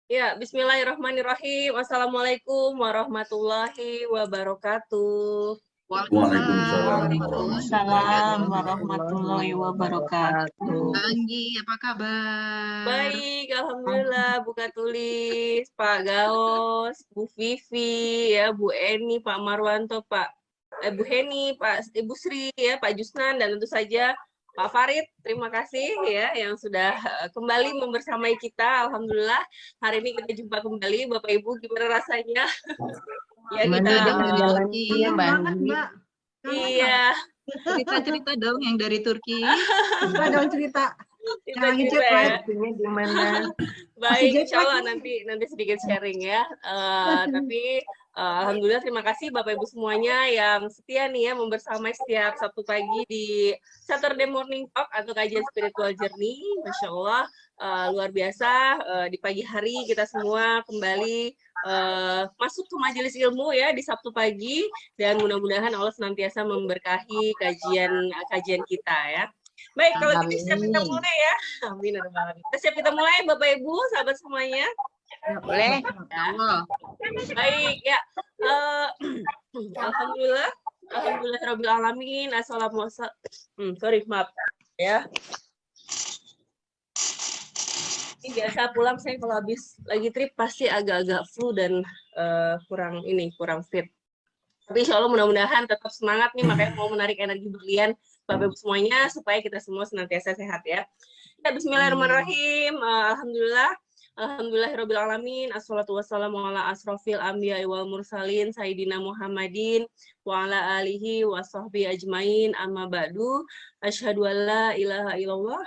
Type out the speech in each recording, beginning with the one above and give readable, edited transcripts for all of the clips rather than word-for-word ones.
Ya, bismillahirrahmanirrahim. Assalamualaikum warahmatullahi wabarakatuh. Waalaikumsalam Waalaikumsalam warahmatullahi warahmatullahi wabarakatuh. Anggi, apa kabar? Baik, alhamdulillah. Buka tulis, Pak Gaos, Bu Vivi, ya, Bu Eni, Pak Marwanto, Bu Heni, Ibu Sri, ya, Pak Jusnan, dan tentu saja Pak Farid. Terima kasih ya yang sudah kembali membersamai kita. Alhamdulillah hari ini kita jumpa kembali, Bapak Ibu. Gimana rasanya? Ya Gimana kita dengan di Turki? Mbak. iya. Cerita-cerita dong yang dari Turki. Cerita dong cerita. Itu Yang lagi juga chat ya. live gimana? Baik, insya Allah nanti sedikit sharing ya. Tapi alhamdulillah terima kasih Bapak Ibu semuanya yang setia nih ya membersamai setiap Sabtu pagi di Saturday Morning Talk atau kajian spiritual journey. Masya Allah luar biasa di pagi hari kita semua kembali masuk ke majelis ilmu ya di Sabtu pagi, dan mudah-mudahan Allah senantiasa memberkahi kajian kita ya. Baik, kalau gitu siap kita mulai ya. Amin. Kita siap kita mulai Bapak Ibu, sahabat semuanya. Boleh. Ya. Baik ya. Alhamdulillah. Alhamdulillahirabbil alamin. Assalamualaikum. Sorry, maaf ya. Ini biasa pulang saya kalau habis lagi trip pasti agak-agak flu dan kurang fit. Tapi insya Allah mudah-mudahan tetap semangat nih, makanya mau menarik energi berlian Bapak Ibu semuanya supaya kita semua senantiasa sehat ya. Ya, bismillahirrahmanirrahim. Alhamdulillahirabbil alamin. Assalatu wassalamu ala asrofil anbiya'i wal mursalin sayyidina Muhammadin wa ala alihi wa sahbihi ajmain. Amma ba'du. Asyhadu an la ilaha illallah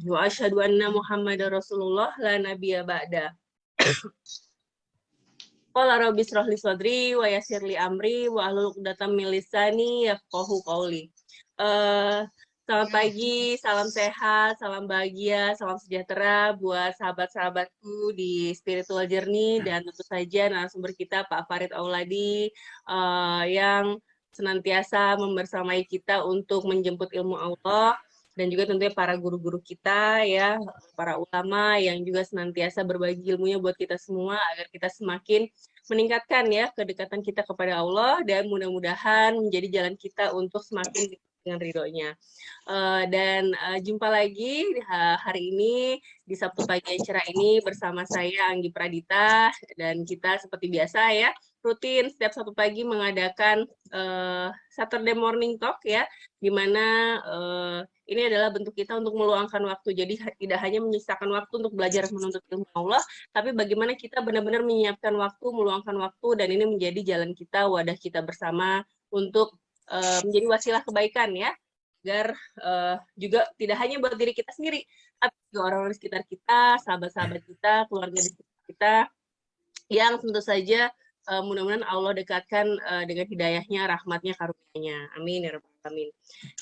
wa asyhadu anna Muhammadar Rasulullah la nabiyya ba'da. Qala rabbi shrah li sadri wa yassir li amri wa hlul 'uqdatam min lisani yafqahu qawli. Selamat pagi, salam sehat, salam bahagia, salam sejahtera buat sahabat-sahabatku di Spiritual Journey, dan tentu saja narasumber kita Pak Farid Auladi yang senantiasa membersamai kita untuk menjemput ilmu Allah, dan juga tentunya para guru-guru kita ya, para ulama yang juga senantiasa berbagi ilmunya buat kita semua agar kita semakin meningkatkan ya kedekatan kita kepada Allah, dan mudah-mudahan menjadi jalan kita untuk semakin dengan ridhonya. Dan jumpa lagi hari ini di Sabtu pagi yang cerah ini bersama saya Anggi Pradita, dan kita seperti biasa ya rutin setiap Sabtu pagi mengadakan Saturday Morning Talk ya, di mana ini adalah bentuk kita untuk meluangkan waktu. Jadi tidak hanya menyisakan waktu untuk belajar menuntut ilmu Allah, tapi bagaimana kita benar-benar menyiapkan waktu, meluangkan waktu, dan ini menjadi jalan kita, wadah kita bersama untuk menjadi wasilah kebaikan ya, agar juga tidak hanya buat diri kita sendiri, tapi juga orang-orang di sekitar kita, sahabat-sahabat kita, keluarga di sekitar kita, yang tentu saja mudah-mudahan Allah dekatkan dengan hidayahnya, rahmatnya, karunia-Nya. Amin ya rabbal alamin.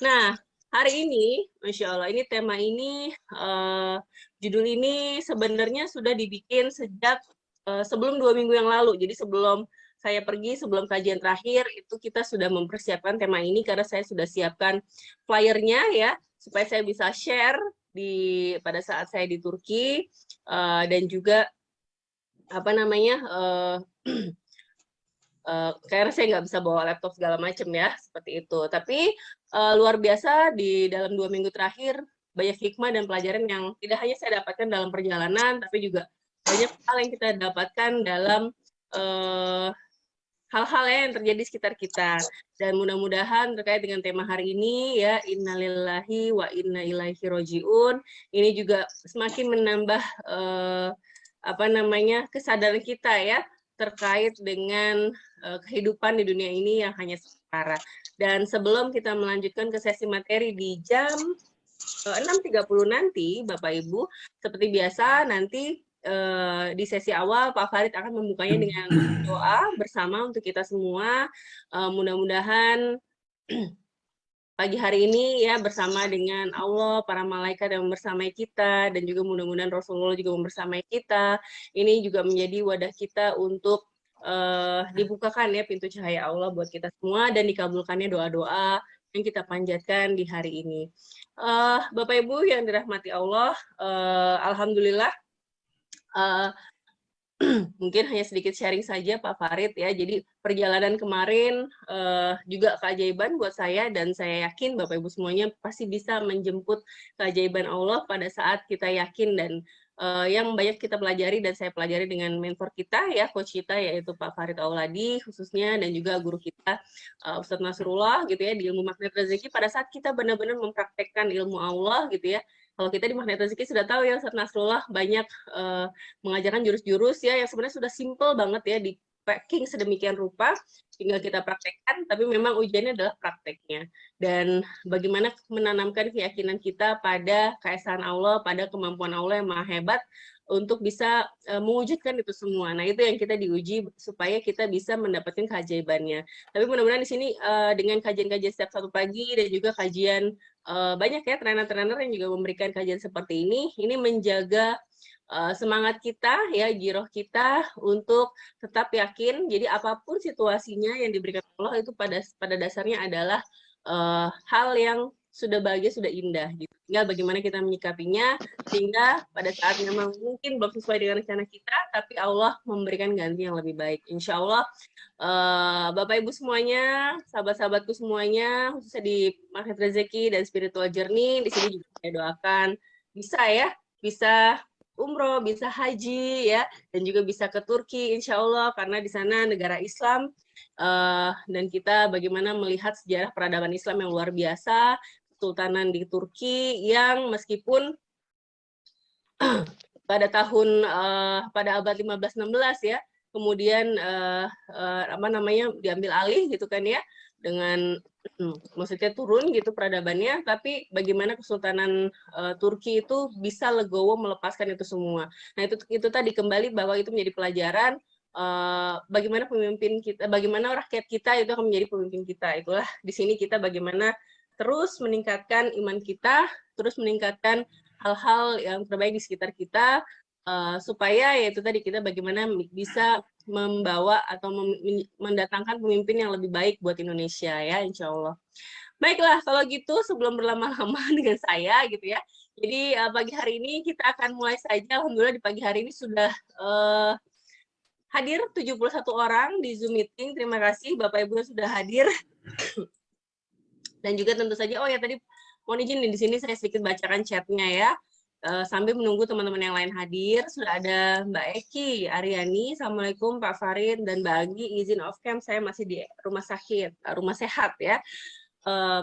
Nah, hari ini, Masya Allah, ini tema ini, judul ini sebenarnya sudah dibikin sejak sebelum 2 minggu yang lalu. Jadi sebelum saya pergi, sebelum kajian terakhir, itu kita sudah mempersiapkan tema ini karena saya sudah siapkan flyernya ya, supaya saya bisa share pada saat saya di Turki, dan juga apa namanya, karena saya nggak bisa bawa laptop segala macam ya, seperti itu. Tapi luar biasa di dalam 2 minggu terakhir banyak hikmah dan pelajaran yang tidak hanya saya dapatkan dalam perjalanan, tapi juga banyak hal yang kita dapatkan dalam hal-hal yang terjadi di sekitar kita. Dan mudah-mudahan terkait dengan tema hari ini ya, innalillahi wa inna ilaihi roji'un, ini juga semakin menambah kesadaran kita ya terkait dengan kehidupan di dunia ini yang hanya sementara. Dan sebelum kita melanjutkan ke sesi materi di jam 6.30 nanti, Bapak Ibu, seperti biasa nanti di sesi awal Pak Farid akan membukanya dengan doa bersama untuk kita semua. Mudah-mudahan pagi hari ini ya bersama dengan Allah, para malaikat yang membersamai kita, dan juga mudah-mudahan Rasulullah juga membersamai kita. Ini juga menjadi wadah kita untuk dibukakan ya pintu cahaya Allah buat kita semua, dan dikabulkannya doa-doa yang kita panjatkan di hari ini. Bapak Ibu yang dirahmati Allah, alhamdulillah mungkin hanya sedikit sharing saja Pak Farid ya. Jadi perjalanan kemarin juga keajaiban buat saya, dan saya yakin Bapak Ibu semuanya pasti bisa menjemput keajaiban Allah pada saat kita yakin, dan yang banyak kita pelajari dan saya pelajari dengan mentor kita ya, coach kita yaitu Pak Farid Auladi khususnya, dan juga guru kita Ustadz Nasrullah gitu ya, di ilmu magnet rezeki. Pada saat kita benar-benar mempraktekkan ilmu Allah gitu ya, kalau kita di Magnet Rezeki sudah tahu ya Ustadz Nasrullah banyak mengajarkan jurus-jurus ya yang sebenarnya sudah simple banget ya, di packing sedemikian rupa, tinggal kita praktekkan, tapi memang ujiannya adalah prakteknya. Dan bagaimana menanamkan keyakinan kita pada keesaan Allah, pada kemampuan Allah yang maha hebat untuk bisa mewujudkan itu semua. Nah, itu yang kita diuji supaya kita bisa mendapatkan keajaibannya. Tapi mudah-mudahan di sini dengan kajian-kajian setiap satu pagi dan juga kajian banyak ya trainer-trainer yang juga memberikan kajian seperti ini menjaga semangat kita ya, giroh kita untuk tetap yakin. Jadi apapun situasinya yang diberikan Allah itu pada dasarnya adalah hal yang sudah bahagia, sudah indah gitu. Tinggal bagaimana kita menyikapinya, sehingga pada saat memang mungkin belum sesuai dengan rencana kita, tapi Allah memberikan ganti yang lebih baik. Insya Allah Bapak Ibu semuanya, sahabat-sahabatku semuanya, khususnya di Magnet Rezeki dan Spiritual Journey, di sini juga saya doakan bisa ya, bisa umroh, bisa haji ya, dan juga bisa ke Turki insya Allah, karena di sana negara Islam, dan kita bagaimana melihat sejarah peradaban Islam yang luar biasa, Kesultanan di Turki yang meskipun pada abad 15-16 ya, kemudian diambil alih gitu kan ya, dengan maksudnya turun gitu peradabannya, tapi bagaimana Kesultanan Turki itu bisa legowo melepaskan itu semua. Nah, itu tadi kembali bahwa itu menjadi pelajaran bagaimana pemimpin kita, bagaimana rakyat kita itu akan menjadi pemimpin kita. Itulah di sini kita bagaimana terus meningkatkan iman kita, terus meningkatkan hal-hal yang terbaik di sekitar kita, supaya yaitu tadi kita bagaimana bisa membawa atau mendatangkan pemimpin yang lebih baik buat Indonesia ya, insya Allah. Baiklah, kalau gitu sebelum berlama-lama dengan saya gitu ya, jadi pagi hari ini kita akan mulai saja. Alhamdulillah di pagi hari ini sudah hadir 71 orang di Zoom meeting. Terima kasih Bapak Ibu yang sudah hadir. Dan juga tentu saja, oh ya tadi mohon izin di sini saya sedikit bacakan chatnya ya. Sambil menunggu teman-teman yang lain hadir, sudah ada Mbak Eki Aryani, Assalamualaikum Pak Farid dan Mbak Anggi, izin off cam, saya masih di rumah sehat ya.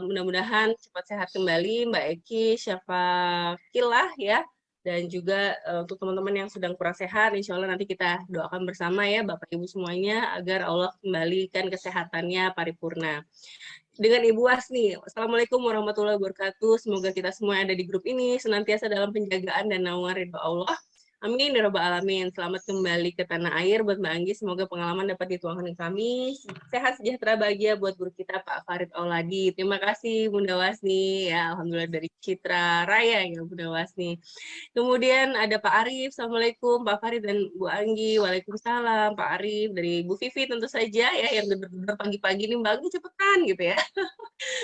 Mudah-mudahan cepat sehat kembali Mbak Eki, Syafakilah ya. Dan juga untuk teman-teman yang sedang kurang sehat, insya Allah nanti kita doakan bersama ya Bapak Ibu semuanya, agar Allah kembalikan kesehatannya paripurna. Dengan Ibu Wasni, Assalamualaikum warahmatullahi wabarakatuh. Semoga kita semua yang ada di grup ini senantiasa dalam penjagaan dan naungan ridho Allah. Amin ya rabbal alamin. Selamat kembali ke tanah air buat Mbak Anggi. Semoga pengalaman dapat dituangkan ke kami. Sehat sejahtera bahagia buat guru kita Pak Farid Auladi. Terima kasih Bunda Wasni. Ya, alhamdulillah dari Citra Raya ya Bunda Wasni. Kemudian ada Pak Arif, Assalamualaikum Pak Farid dan Bu Anggi. Waalaikumsalam Pak Arif, dari Bu Vivi tentu saja ya, yang gedor-gedor pagi-pagi ini Mbak Anggi cepetan gitu ya.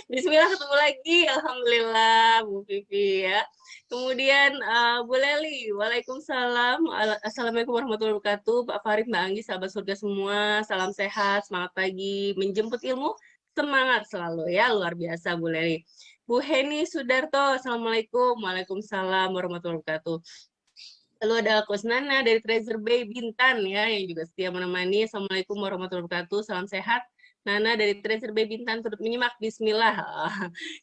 Bismillah, ketemu lagi, alhamdulillah Bu Vivi ya. Kemudian Bu Leli, waalaikumsalam, assalamualaikum warahmatullahi wabarakatuh. Pak Farid, Mbak Anggi, sahabat surga semua, salam sehat, semangat pagi, menjemput ilmu, semangat selalu ya, luar biasa Bu Leli. Bu Heni Sudarto, assalamualaikum, waalaikumsalam warahmatullahi wabarakatuh. Lalu ada Coach Nana dari Treasure Bay Bintan ya, yang juga setia menemani. Assalamualaikum warahmatullahi wabarakatuh, salam sehat. Nana dari Treasure Bay Bintan turut menyimak, bismillah.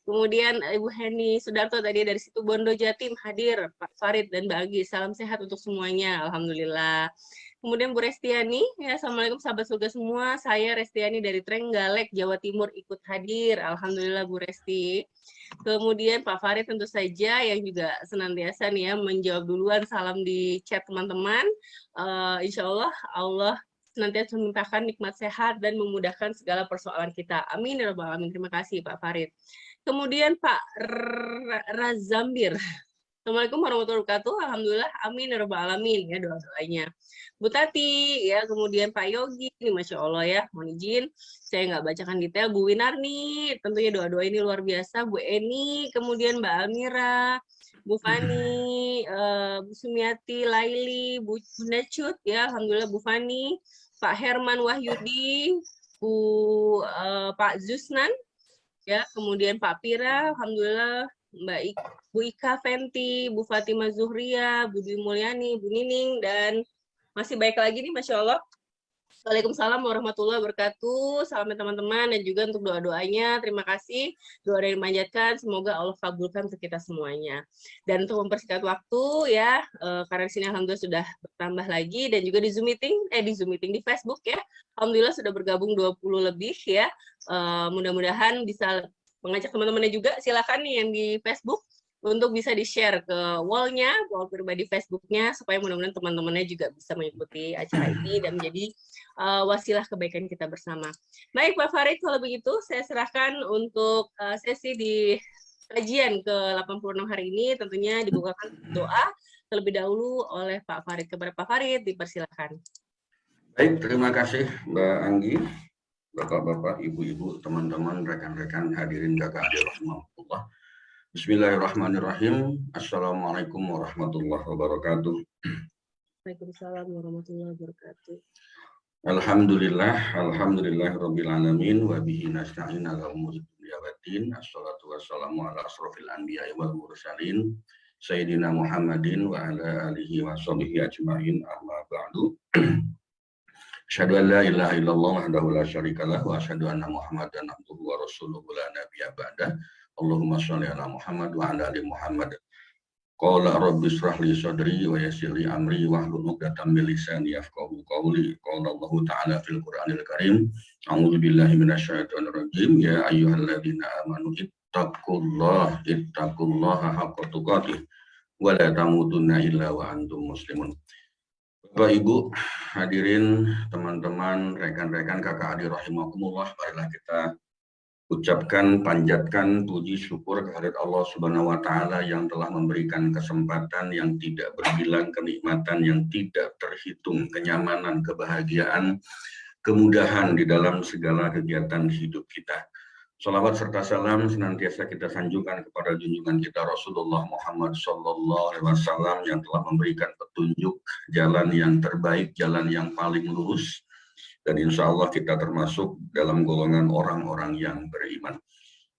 Kemudian Ibu Heni Sudarto tadi dari situ Bondo Jatim hadir, Pak Farid dan Mbak Anggi, salam sehat untuk semuanya, alhamdulillah. Kemudian Bu Restiani, ya assalamualaikum sahabat surga semua, saya Restiani dari Trenggalek, Jawa Timur ikut hadir, alhamdulillah Bu Resti. Kemudian Pak Farid tentu saja yang juga senantiasa nih ya menjawab duluan salam di chat teman-teman. Insya Allah Allah senantiasa melimpahkan nikmat sehat dan memudahkan segala persoalan kita. Amin ya rabbal alamin. Terima kasih Pak Farid. Kemudian Pak Razambir. Assalamualaikum warahmatullahi wabarakatuh. Alhamdulillah, amin ya rabbal alamin ya doa-doanya. Bu Tati, ya kemudian Pak Yogi, ini Masya Allah ya, mohon izin, saya nggak bacakan detail. Bu Winarni, tentunya doa-doa ini luar biasa. Bu Eni, kemudian Mbak Almira, Bu Fani, Bu Sumiati, Laili, Bu Necut, ya Alhamdulillah Bu Fani, Pak Herman Wahyudi, Pak Zusnan, ya kemudian Pak Pira, Alhamdulillah, Bu Ika Fenti, Bu Fatima Zuhria, Bu Dwi Mulyani, Bu Nining, dan masih baik lagi nih, Masya Allah. Waalaikumsalam warahmatullahi wabarakatuh. Salam teman-teman dan juga untuk doa-doanya. Terima kasih. Doa yang dimanjatkan, semoga Allah kabulkan untuk kita semuanya. Dan untuk mempersingkat waktu ya, karena di sini alhamdulillah sudah bertambah lagi dan juga di Zoom meeting di Facebook ya. Alhamdulillah sudah bergabung 20 lebih ya. Mudah-mudahan bisa mengajak teman-temannya juga, silakan nih yang di Facebook untuk bisa di-share ke wall-nya, wall pribadi Facebook-nya, supaya mudah-mudahan teman-temannya juga bisa mengikuti acara ini dan menjadi wasilah kebaikan kita bersama. Baik, Pak Farid, kalau begitu saya serahkan untuk sesi di kajian ke-86 hari ini, tentunya dibukakan doa terlebih dahulu oleh Pak Farid. Kepada Pak Farid, dipersilakan. Baik, terima kasih Mbak Anggi, Bapak-bapak, Ibu-ibu, teman-teman, rekan-rekan hadirin kakak adik rahmatullah. Bismillahirrahmanirrahim. Assalamualaikum warahmatullahi wabarakatuh. Waalaikumsalam warahmatullahi wabarakatuh. Alhamdulillahirabbil alamin wa bihi nasta'in ala umuri dunya waddin. Assalatu wassalamu ala asrofil anbiya'i wal mursalin sayyidina Muhammadin wa ala alihi wa sahbihi ajma'in, amma ba'du. Asyhadu an la ilaha illallah wahdahu la syarikalah wa asyhadu anna Muhammadan abduhu wa rasuluhu la nabiyya ba'da. Allahumma sholli ala Muhammad wa ala ali Muhammad. Qala rabbi shrah li sadri wa yassir li amri wahlul 'uqdatam min lisani yafqahu qawli. Qala Allah ta'ala fil Qur'anil Karim, a'udzu billahi minasyaitonir rajim, ya ayyuhalladzina amanu ittaqullaha haqqa tuqatih wa la tamutunna illa wa antum muslimun. Bapak Ibu hadirin, teman-teman, rekan-rekan kakak adik rahimakumullah, marilah kita ucapkan, panjatkan puji syukur kehadirat Allah Subhanahu wa taala yang telah memberikan kesempatan yang tidak berbilang, kenikmatan yang tidak terhitung, kenyamanan, kebahagiaan, kemudahan di dalam segala kegiatan hidup kita. Salawat serta salam senantiasa kita sanjungkan kepada junjungan kita Rasulullah Muhammad SAW yang telah memberikan petunjuk jalan yang terbaik, jalan yang paling lurus, dan insya Allah kita termasuk dalam golongan orang-orang yang beriman.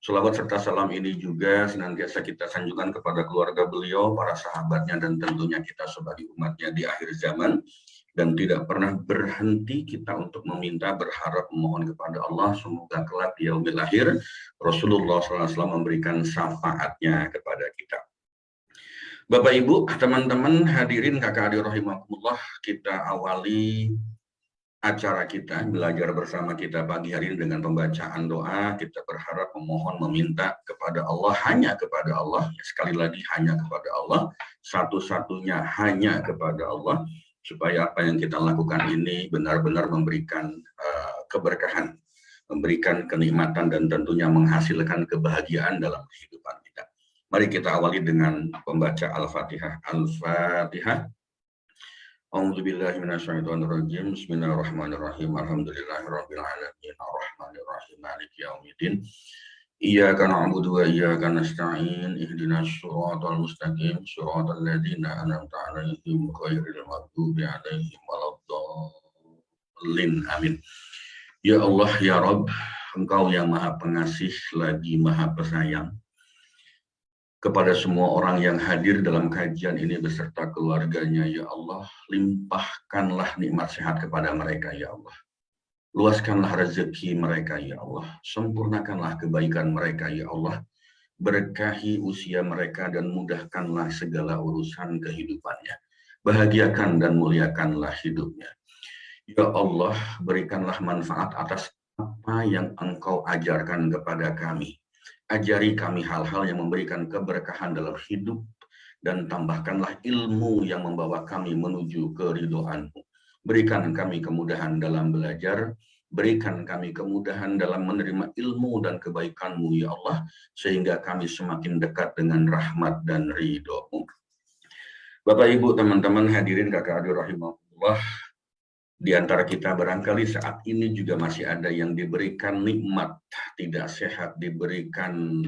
Salawat serta salam ini juga senantiasa kita sanjungkan kepada keluarga beliau, para sahabatnya, dan tentunya kita sebagai umatnya di akhir zaman. Dan tidak pernah berhenti kita untuk meminta, berharap, memohon kepada Allah semoga kelak di yaumil akhir Rasulullah SAW memberikan syafaatnya kepada kita. Bapak Ibu, teman-teman hadirin kakak adik rahimakumullah, kita awali acara kita, belajar bersama kita pagi hari ini dengan pembacaan doa. Kita berharap, memohon, meminta kepada Allah, hanya kepada Allah, sekali lagi hanya kepada Allah, satu-satunya hanya kepada Allah, supaya apa yang kita lakukan ini benar-benar memberikan keberkahan, memberikan kenikmatan, dan tentunya menghasilkan kebahagiaan dalam kehidupan kita. Mari kita awali dengan pembaca Al-Fatihah. Al-Fatihah. A'udzubillahi minasyaitonirrajim. Bismillahirrahmanirrahim. Alhamdulillahirabbil alamin. Arrahmanirrahim. Maliki yaumiddin. Iyyaka na'budu wa iyyaka nasta'in. Ihdinas shiratal mustaqim. Shiratal ladzina an'amta 'alaihim ghairil maghdubi 'alaihim waladdallin. Amin. Ya Allah, ya Rabb, Engkau yang Maha Pengasih lagi Maha Pesayang. Kepada semua orang yang hadir dalam kajian ini beserta keluarganya, ya Allah, limpahkanlah nikmat sehat kepada mereka, ya Allah. Luaskanlah rezeki mereka, ya Allah. Sempurnakanlah kebaikan mereka, ya Allah. Berkahi usia mereka dan mudahkanlah segala urusan kehidupannya. Bahagiakan dan muliakanlah hidupnya. Ya Allah, berikanlah manfaat atas apa yang Engkau ajarkan kepada kami. Ajari kami hal-hal yang memberikan keberkahan dalam hidup, dan tambahkanlah ilmu yang membawa kami menuju keridhaan-Mu. Berikan kami kemudahan dalam belajar, berikan kami kemudahan dalam menerima ilmu dan kebaikan-Mu, ya Allah, sehingga kami semakin dekat dengan rahmat dan ridho-Mu. Bapak Ibu, teman-teman hadirin kakak adik rahimahullah, di antara kita barangkali saat ini juga masih ada yang diberikan nikmat tidak sehat, diberikan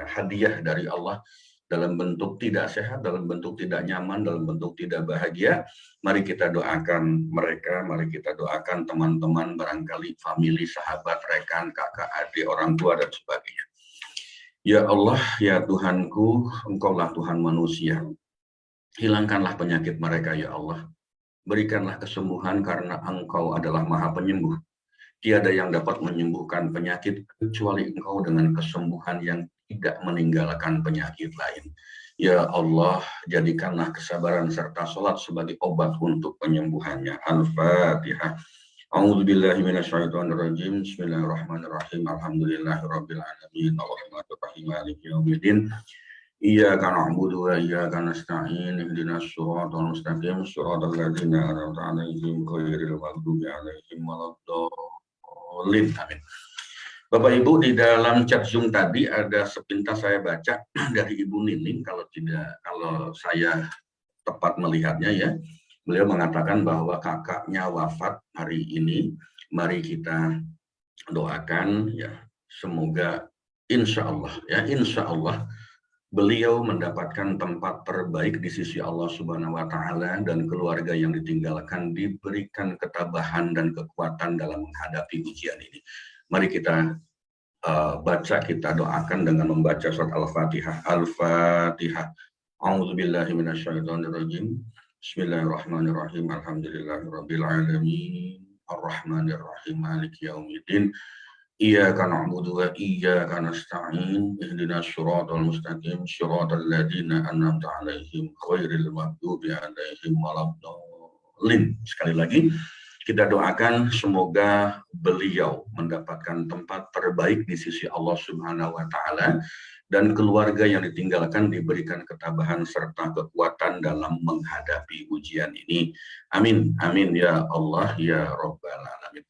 hadiah dari Allah dalam bentuk tidak sehat, dalam bentuk tidak nyaman, dalam bentuk tidak bahagia. Mari kita doakan mereka, mari kita doakan teman-teman, barangkali famili, sahabat, rekan, kakak, adik, orang tua, dan sebagainya. Ya Allah, ya Tuhanku, Engkaulah Tuhan manusia. Hilangkanlah penyakit mereka, ya Allah. Berikanlah kesembuhan karena Engkau adalah Maha Penyembuh. Tiada yang dapat menyembuhkan penyakit kecuali Engkau dengan kesembuhan yang tidak meninggalkan penyakit lain. Ya Allah, jadikanlah kesabaran serta sholat sebagai obat untuk penyembuhannya. Al-Fatihah. A'udzubillahi minasyaitonirrajim. Bismillahirrahmanirrahim. Alhamdulillahirabbil alamin. Arrahmanirrahim. Maliki yaumiddin. Iyyaka na'budu wa iyyaka nasta'in. Ihdinas siratal mustaqim. Siratal ladzina an'amta 'alaihim ghairil maghdubi 'alaihim waladdallin. Amin. Bapak Ibu, di dalam chat Zoom tadi ada sepintas saya baca dari Ibu Nining, kalau saya tepat melihatnya ya. Beliau mengatakan bahwa kakaknya wafat hari ini. Mari kita doakan ya, semoga insya Allah beliau mendapatkan tempat terbaik di sisi Allah Subhanahu wa Ta'ala, dan keluarga yang ditinggalkan diberikan ketabahan dan kekuatan dalam menghadapi ujian ini. Mari kita baca, kita doakan dengan membaca surat Al-Fatihah. Al-Fatihah. A'udzubillahi minasyaitonirrajim. Bismillahirrahmanirrahim. Alhamdulillahirabbil alamin. Arrahmanirrahim. Maliki yaumiddin. Iyyaka na'budu wa iyyaka nasta'in. Ihdinas siratal mustaqim. Siratal ladzina an'amta 'alaihim ghairil maghdubi 'alaihim waladdallin. Sekali lagi kita doakan semoga beliau mendapatkan tempat terbaik di sisi Allah Subhanahu wa Ta'ala, dan keluarga yang ditinggalkan diberikan ketabahan serta kekuatan dalam menghadapi ujian ini. Amin. Amin ya Allah ya Rabbal alamin.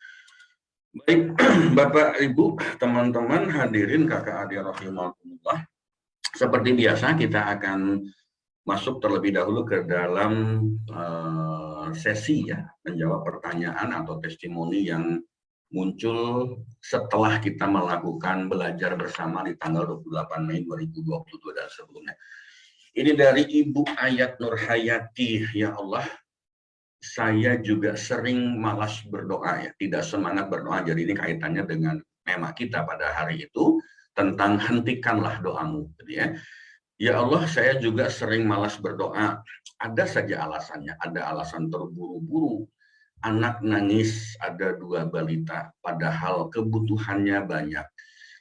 Baik, Bapak, Ibu, teman-teman hadirin kakak adik rahimahullah. Seperti biasa kita akan masuk terlebih dahulu ke dalam sesi ya, menjawab pertanyaan atau testimoni yang muncul setelah kita melakukan belajar bersama di tanggal 28 Mei 2022 dan sebelumnya. Ini dari Ibu Ayat Nurhayati. Ya Allah, saya juga sering malas berdoa ya, tidak semangat berdoa. Jadi ini kaitannya dengan tema kita pada hari itu tentang hentikanlah doamu, gitu ya. Ya Allah, saya juga sering malas berdoa. Ada saja alasannya, ada alasan terburu-buru. Anak nangis, ada 2 balita, padahal kebutuhannya banyak.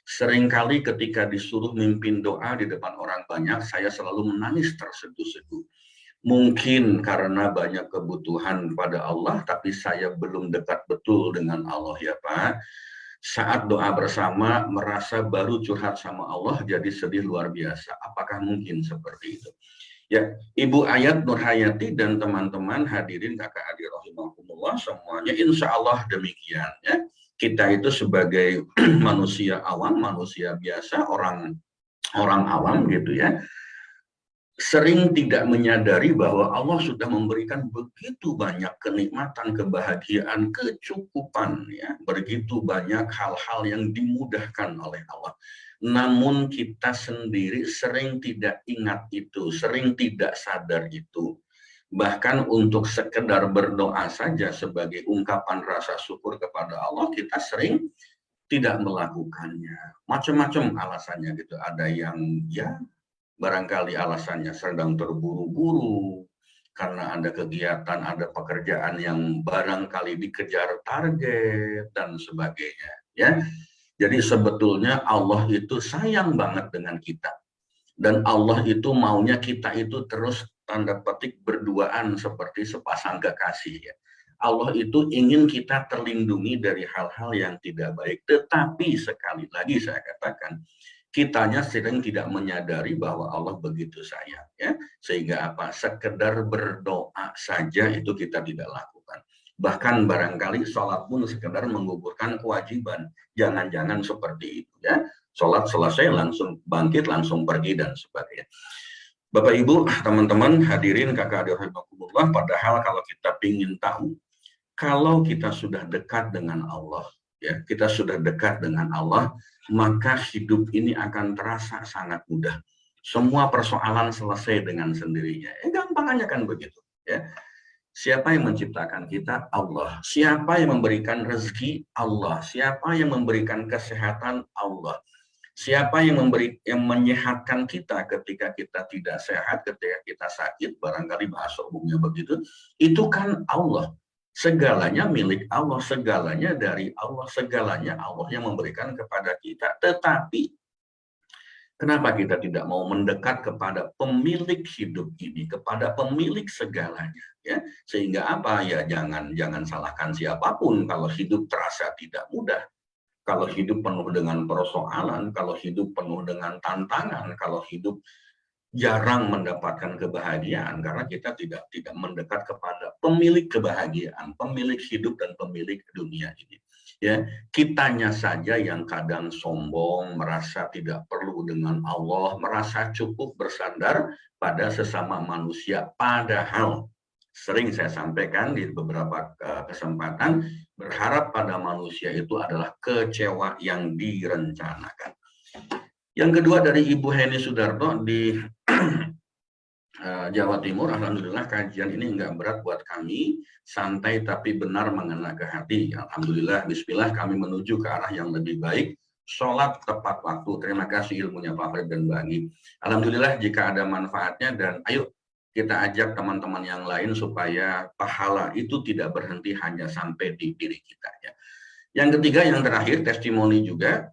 Seringkali ketika disuruh mimpin doa di depan orang banyak, saya selalu menangis terseduh-seduh. Mungkin karena banyak kebutuhan pada Allah, tapi saya belum dekat betul dengan Allah ya Pak. Saat doa bersama merasa baru curhat sama Allah, jadi sedih luar biasa. Apakah mungkin seperti itu? Ya, Ibu Ayat Nurhayati dan teman-teman hadirin kakak adik rahimahumullah semuanya, insya Allah demikian ya. Kita itu sebagai manusia awam, manusia biasa, orang awam gitu ya, sering tidak menyadari bahwa Allah sudah memberikan begitu banyak kenikmatan, kebahagiaan, kecukupan ya, begitu banyak hal-hal yang dimudahkan oleh Allah. Namun kita sendiri sering tidak ingat itu, sering tidak sadar itu. Bahkan untuk sekedar berdoa saja sebagai ungkapan rasa syukur kepada Allah, kita sering tidak melakukannya. Macam-macam alasannya gitu. Ada yang ya barangkali alasannya sedang terburu-buru, karena ada kegiatan, ada pekerjaan yang barangkali dikejar target, dan sebagainya. Ya, jadi sebetulnya Allah itu sayang banget dengan kita. Dan Allah itu maunya kita itu terus tanda petik berduaan seperti sepasang kekasih. Ya. Allah itu ingin kita terlindungi dari hal-hal yang tidak baik. Tetapi sekali lagi saya katakan, kitanya sering tidak menyadari bahwa Allah begitu sayang ya, sehingga apa, sekedar berdoa saja itu kita tidak lakukan. Bahkan barangkali sholat pun sekedar menggugurkan kewajiban, jangan-jangan seperti itu ya, sholat selesai langsung bangkit, langsung pergi dan sebagainya. Bapak Ibu, teman-teman, hadirin kakak adik rahimakumullah, padahal kalau kita ingin tahu, kalau kita sudah dekat dengan Allah, ya, kita sudah dekat dengan Allah, maka hidup ini akan terasa sangat mudah. Semua persoalan selesai dengan sendirinya. Gampang aja kan begitu, ya. Siapa yang menciptakan kita? Allah. Siapa yang memberikan rezeki? Allah. Siapa yang memberikan kesehatan? Allah. Siapa yang menyehatkan kita ketika kita tidak sehat, ketika kita sakit, barangkali bahasa umumnya begitu, itu kan Allah. Segalanya milik Allah, segalanya dari Allah, segalanya Allah yang memberikan kepada kita. Tetapi kenapa kita tidak mau mendekat kepada pemilik hidup ini, kepada pemilik segalanya, ya? Sehingga apa? Ya jangan salahkan siapapun kalau hidup terasa tidak mudah. Kalau hidup penuh dengan persoalan, kalau hidup penuh dengan tantangan, kalau hidup jarang mendapatkan kebahagiaan karena kita tidak mendekat kepada pemilik kebahagiaan, pemilik hidup dan pemilik dunia ini. Ya, kitanya saja yang kadang sombong, merasa tidak perlu dengan Allah, merasa cukup bersandar pada sesama manusia, padahal sering saya sampaikan di beberapa kesempatan, berharap pada manusia itu adalah kecewa yang direncanakan. Yang kedua dari Ibu Heni Sudarto di Jawa Timur, alhamdulillah kajian ini enggak berat buat kami, santai tapi benar mengena ke hati. Alhamdulillah, bismillah kami menuju ke arah yang lebih baik. Sholat tepat waktu. Terima kasih ilmunya Pak Farid dan Bagi. Alhamdulillah jika ada manfaatnya, dan ayo kita ajak teman-teman yang lain supaya pahala itu tidak berhenti hanya sampai di diri kita, ya. Yang ketiga, yang terakhir, testimoni juga.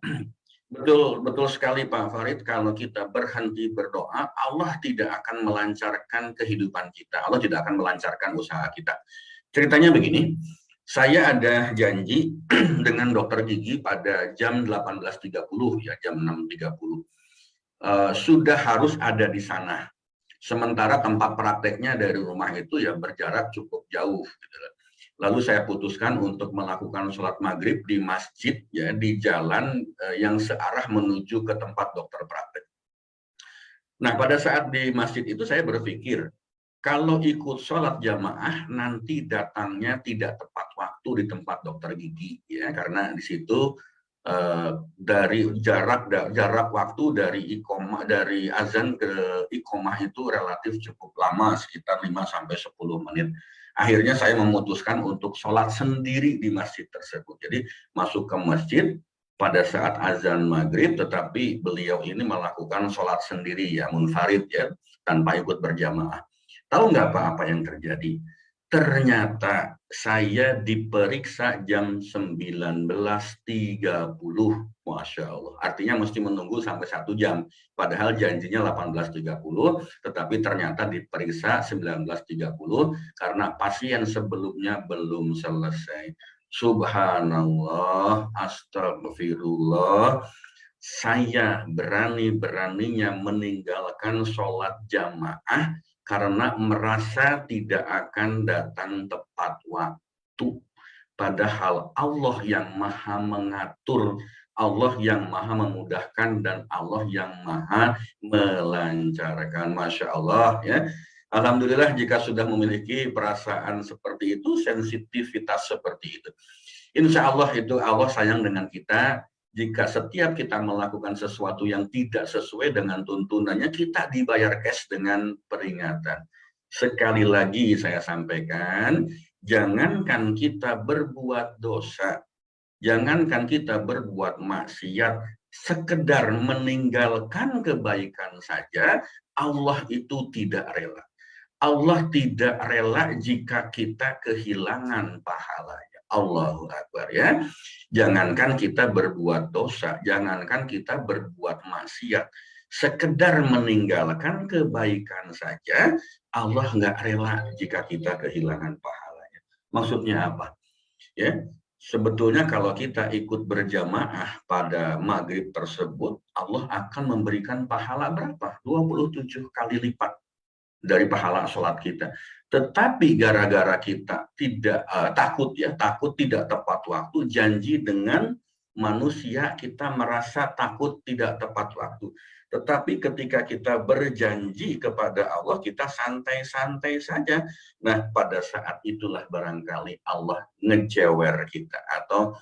Betul sekali Pak Farid, kalau kita berhenti berdoa, Allah tidak akan melancarkan kehidupan kita. Allah tidak akan melancarkan usaha kita. Ceritanya begini, saya ada janji dengan dokter gigi pada jam 18.30, ya, jam 6.30. Sudah harus ada di sana. Sementara tempat prakteknya dari rumah itu ya berjarak cukup jauh. Lalu saya putuskan untuk melakukan sholat maghrib di masjid, ya, di jalan yang searah menuju ke tempat dokter praktek. Nah, pada saat di masjid itu saya berpikir, kalau ikut sholat jamaah nanti datangnya tidak tepat waktu di tempat dokter gigi, ya, karena di situ dari jarak waktu dari azan ke iqomah itu relatif cukup lama, sekitar 5-10 menit. Akhirnya saya memutuskan untuk sholat sendiri di masjid tersebut. Jadi masuk ke masjid pada saat azan maghrib, tetapi beliau ini melakukan sholat sendiri, ya, munfarid, ya, tanpa ikut berjamaah. Tahu nggak apa yang terjadi? Ternyata saya diperiksa jam 19.30, Masya Allah. Artinya mesti menunggu sampai 1 jam. Padahal janjinya 18.30, tetapi ternyata diperiksa 19.30 karena pasien sebelumnya belum selesai. Subhanallah, astagfirullah. Saya berani-beraninya meninggalkan sholat jamaah karena merasa tidak akan datang tepat waktu. Padahal Allah yang maha mengatur, Allah yang maha memudahkan, dan Allah yang maha melancarkan. Masya Allah, ya. Alhamdulillah jika sudah memiliki perasaan seperti itu, sensitivitas seperti itu. Insya Allah itu Allah sayang dengan kita. Jika setiap kita melakukan sesuatu yang tidak sesuai dengan tuntunannya, kita dibayar cash dengan peringatan. Sekali lagi saya sampaikan, jangankan kita berbuat dosa, jangankan kita berbuat maksiat, sekedar meninggalkan kebaikan saja, Allah itu tidak rela. Allah tidak rela jika kita kehilangan pahalanya. Allahu Akbar, ya. Jangankan kita berbuat dosa, jangankan kita berbuat maksiat, sekedar meninggalkan kebaikan saja, Allah nggak rela jika kita kehilangan pahalanya. Maksudnya apa? Ya, sebetulnya kalau kita ikut berjamaah pada maghrib tersebut, Allah akan memberikan pahala berapa? 27 kali lipat dari pahala sholat kita. Tetapi gara-gara kita tidak takut tidak tepat waktu, janji dengan manusia kita merasa takut tidak tepat waktu. Tetapi ketika kita berjanji kepada Allah, kita santai-santai saja. Nah, pada saat itulah barangkali Allah ngejewer kita atau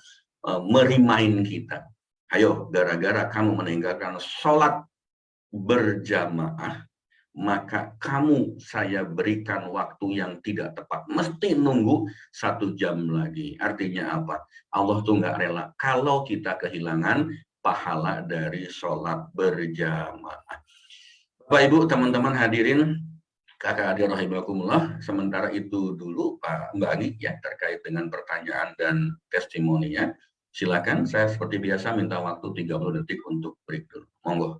merimain kita. Ayo, gara-gara kamu meninggalkan sholat berjamaah, maka kamu saya berikan waktu yang tidak tepat. Mesti nunggu 1 jam lagi. Artinya apa? Allah tuh nggak rela kalau kita kehilangan pahala dari sholat berjamaah. Bapak Ibu, teman-teman hadirin, kakak adik rahimakumullah, sementara itu dulu Pak Mbak Ani ya terkait dengan pertanyaan dan testimoninya. Silakan, saya seperti biasa minta waktu 30 detik untuk break dulu. Monggo.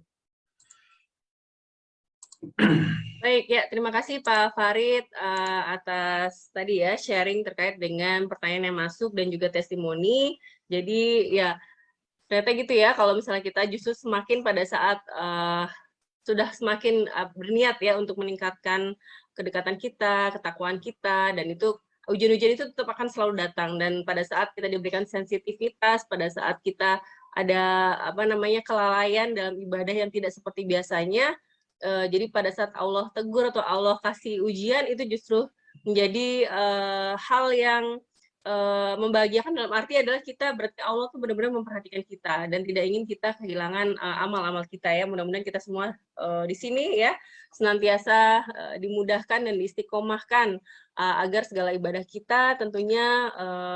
Baik, ya terima kasih Pak Farid atas tadi ya sharing terkait dengan pertanyaan yang masuk dan juga testimoni. Jadi ya ternyata gitu ya, kalau misalnya kita justru semakin pada saat sudah semakin berniat ya untuk meningkatkan kedekatan kita, ketakwaan kita, dan itu ujian-ujian itu tetap akan selalu datang. Dan pada saat kita diberikan sensitivitas, pada saat kita ada kelalaian dalam ibadah yang tidak seperti biasanya, jadi pada saat Allah tegur atau Allah kasih ujian itu justru menjadi hal yang membahagiakan, dalam arti adalah kita berarti Allah tuh benar-benar memperhatikan kita dan tidak ingin kita kehilangan amal-amal kita ya. Mudah-mudahan kita semua di sini ya senantiasa dimudahkan dan diistiqomahkan agar segala ibadah kita tentunya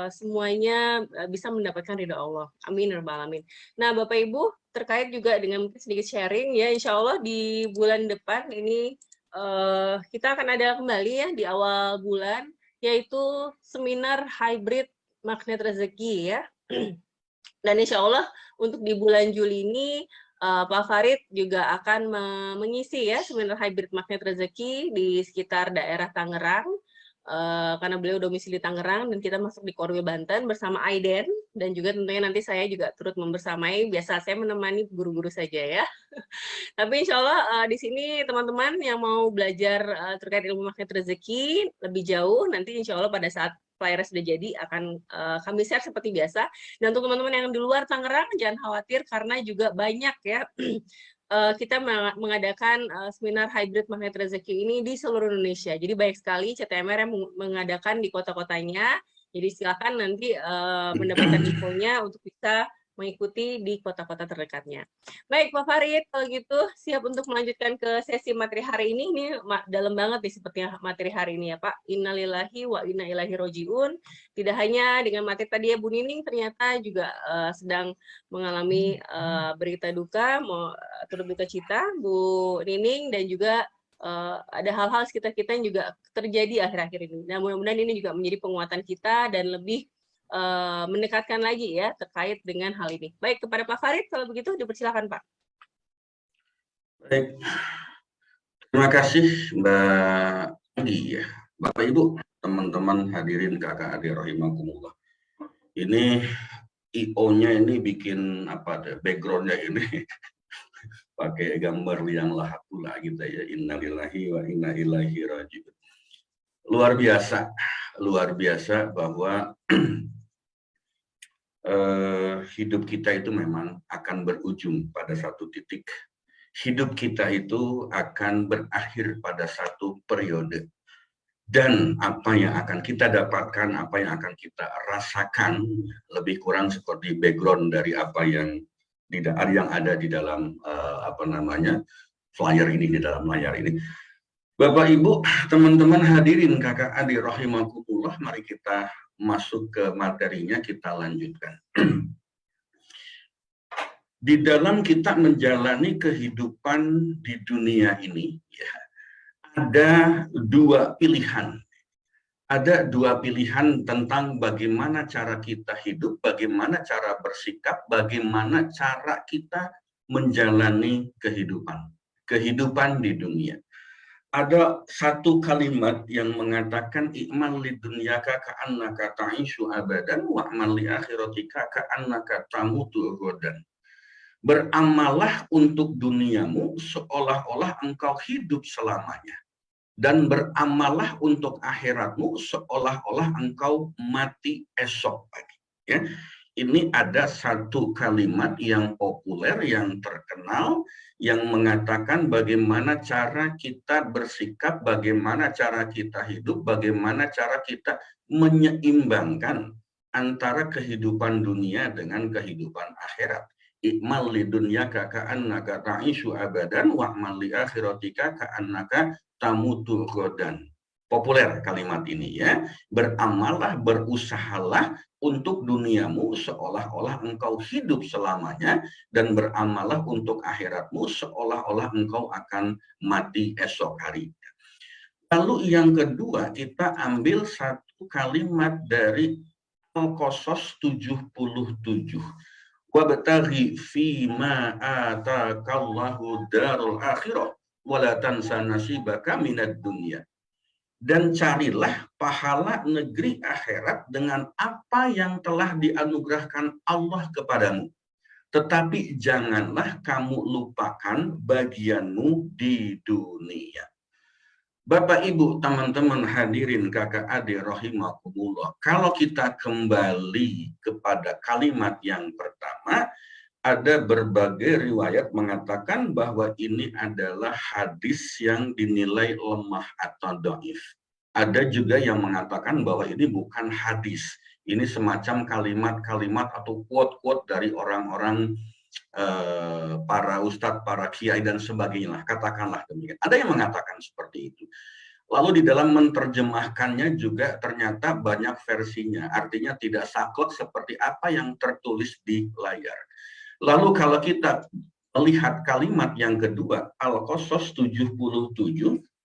semuanya bisa mendapatkan ridha Allah. Amin ya rabbal alamin. Nah, Bapak Ibu, terkait juga dengan sedikit sharing ya, insya Allah di bulan depan ini kita akan ada kembali ya di awal bulan, yaitu seminar hybrid magnet rezeki ya. Dan insya Allah untuk di bulan Juli ini Pak Farid juga akan mengisi ya seminar hybrid magnet rezeki di sekitar daerah Tangerang. Karena beliau domisili Tangerang dan kita masuk di Korwil Banten bersama Aiden, dan juga tentunya nanti saya juga turut membersamai, biasa saya menemani guru-guru saja ya. Tapi insya Allah di sini teman-teman yang mau belajar terkait ilmu magnet rezeki lebih jauh, nanti insya Allah pada saat flyer sudah jadi akan kami share seperti biasa. Dan untuk teman-teman yang di luar Tangerang jangan khawatir karena juga banyak ya kita mengadakan seminar hybrid magnet rezeki ini di seluruh Indonesia. Jadi banyak sekali CTMR yang mengadakan di kota-kotanya. Jadi silakan nanti mendapatkan infonya untuk bisa mengikuti di kota-kota terdekatnya. Baik, Pak Farid, kalau gitu siap untuk melanjutkan ke sesi materi hari ini. Ini dalam banget nih sepertinya materi hari ini ya Pak. Innalillahi wa inna ilaihi roji'un. Tidak hanya dengan materi tadi ya Bu Nining, ternyata juga sedang mengalami berita duka, turut duka cita Bu Nining, dan juga ada hal-hal sekitar kita yang juga terjadi akhir-akhir ini. Nah, mudah-mudahan ini juga menjadi penguatan kita dan lebih mendekatkan lagi ya terkait dengan hal ini. Baik, kepada Pak Farid, kalau begitu dipersilakan Pak. Baik, terima kasih Mbak Agi ya. Bapak Ibu, teman-teman hadirin kakak adik rahimakumullah. Ini IO-nya ini bikin apa deh, background-nya ini pakai gambar yang lahap pula gitu ya. Innalillahi wa inna ilaihi raji'un. Luar biasa bahwa hidup kita itu memang akan berujung pada satu titik. Hidup kita itu akan berakhir pada satu periode. Dan apa yang akan kita dapatkan, apa yang akan kita rasakan, lebih kurang seperti background dari apa yang ada di dalam flyer ini, di dalam layar ini. Bapak Ibu, teman-teman hadirin kakak adik rahimakumullah, mari kita masuk ke materinya, kita lanjutkan. Di dalam kita menjalani kehidupan di dunia ini, ya, ada dua pilihan. Ada dua pilihan tentang bagaimana cara kita hidup, bagaimana cara bersikap, bagaimana cara kita menjalani kehidupan di dunia. Ada satu kalimat yang mengatakan i'mal lidunyaka ka'annaka ta'ishu abadan wa'mal li akhiratika ka'annaka tamutu ghadan. Beramallah untuk duniamu seolah-olah engkau hidup selamanya, dan beramallah untuk akhiratmu seolah-olah engkau mati esok pagi. Ya. ini ada satu kalimat yang populer, yang terkenal, yang mengatakan bagaimana cara kita bersikap, bagaimana cara kita hidup, bagaimana cara kita menyeimbangkan antara kehidupan dunia dengan kehidupan akhirat. Ikmal li dunyaka ka'annaka ta'ishu abadan wa'mal li akhiratika ka'annaka tamutu ghadan. Populer kalimat ini ya. Beramallah, berusahalah untuk duniamu seolah-olah engkau hidup selamanya, dan beramallah untuk akhiratmu seolah-olah engkau akan mati esok hari. Lalu yang kedua, kita ambil satu kalimat dari Al-Qasas 77. Wabtaghi fima atakallahu darul akhirah wala tansa nasibaka minad dunya. Dan carilah pahala negeri akhirat dengan apa yang telah dianugerahkan Allah kepadamu. Tetapi janganlah kamu lupakan bagianmu di dunia. Bapak, Ibu, teman-teman hadirin, kakak adik rahimakumullah. Kalau kita kembali kepada kalimat yang pertama, ada berbagai riwayat mengatakan bahwa ini adalah hadis yang dinilai lemah atau dhaif. Ada juga yang mengatakan bahwa ini bukan hadis. Ini semacam kalimat-kalimat atau quote-quote dari orang-orang para ustadz, para kiai dan sebagainya. Katakanlah demikian. Ada yang mengatakan seperti itu. Lalu di dalam menerjemahkannya juga ternyata banyak versinya. Artinya tidak saklek seperti apa yang tertulis di layar. Lalu kalau kita melihat kalimat yang kedua, Al-Qasas 77,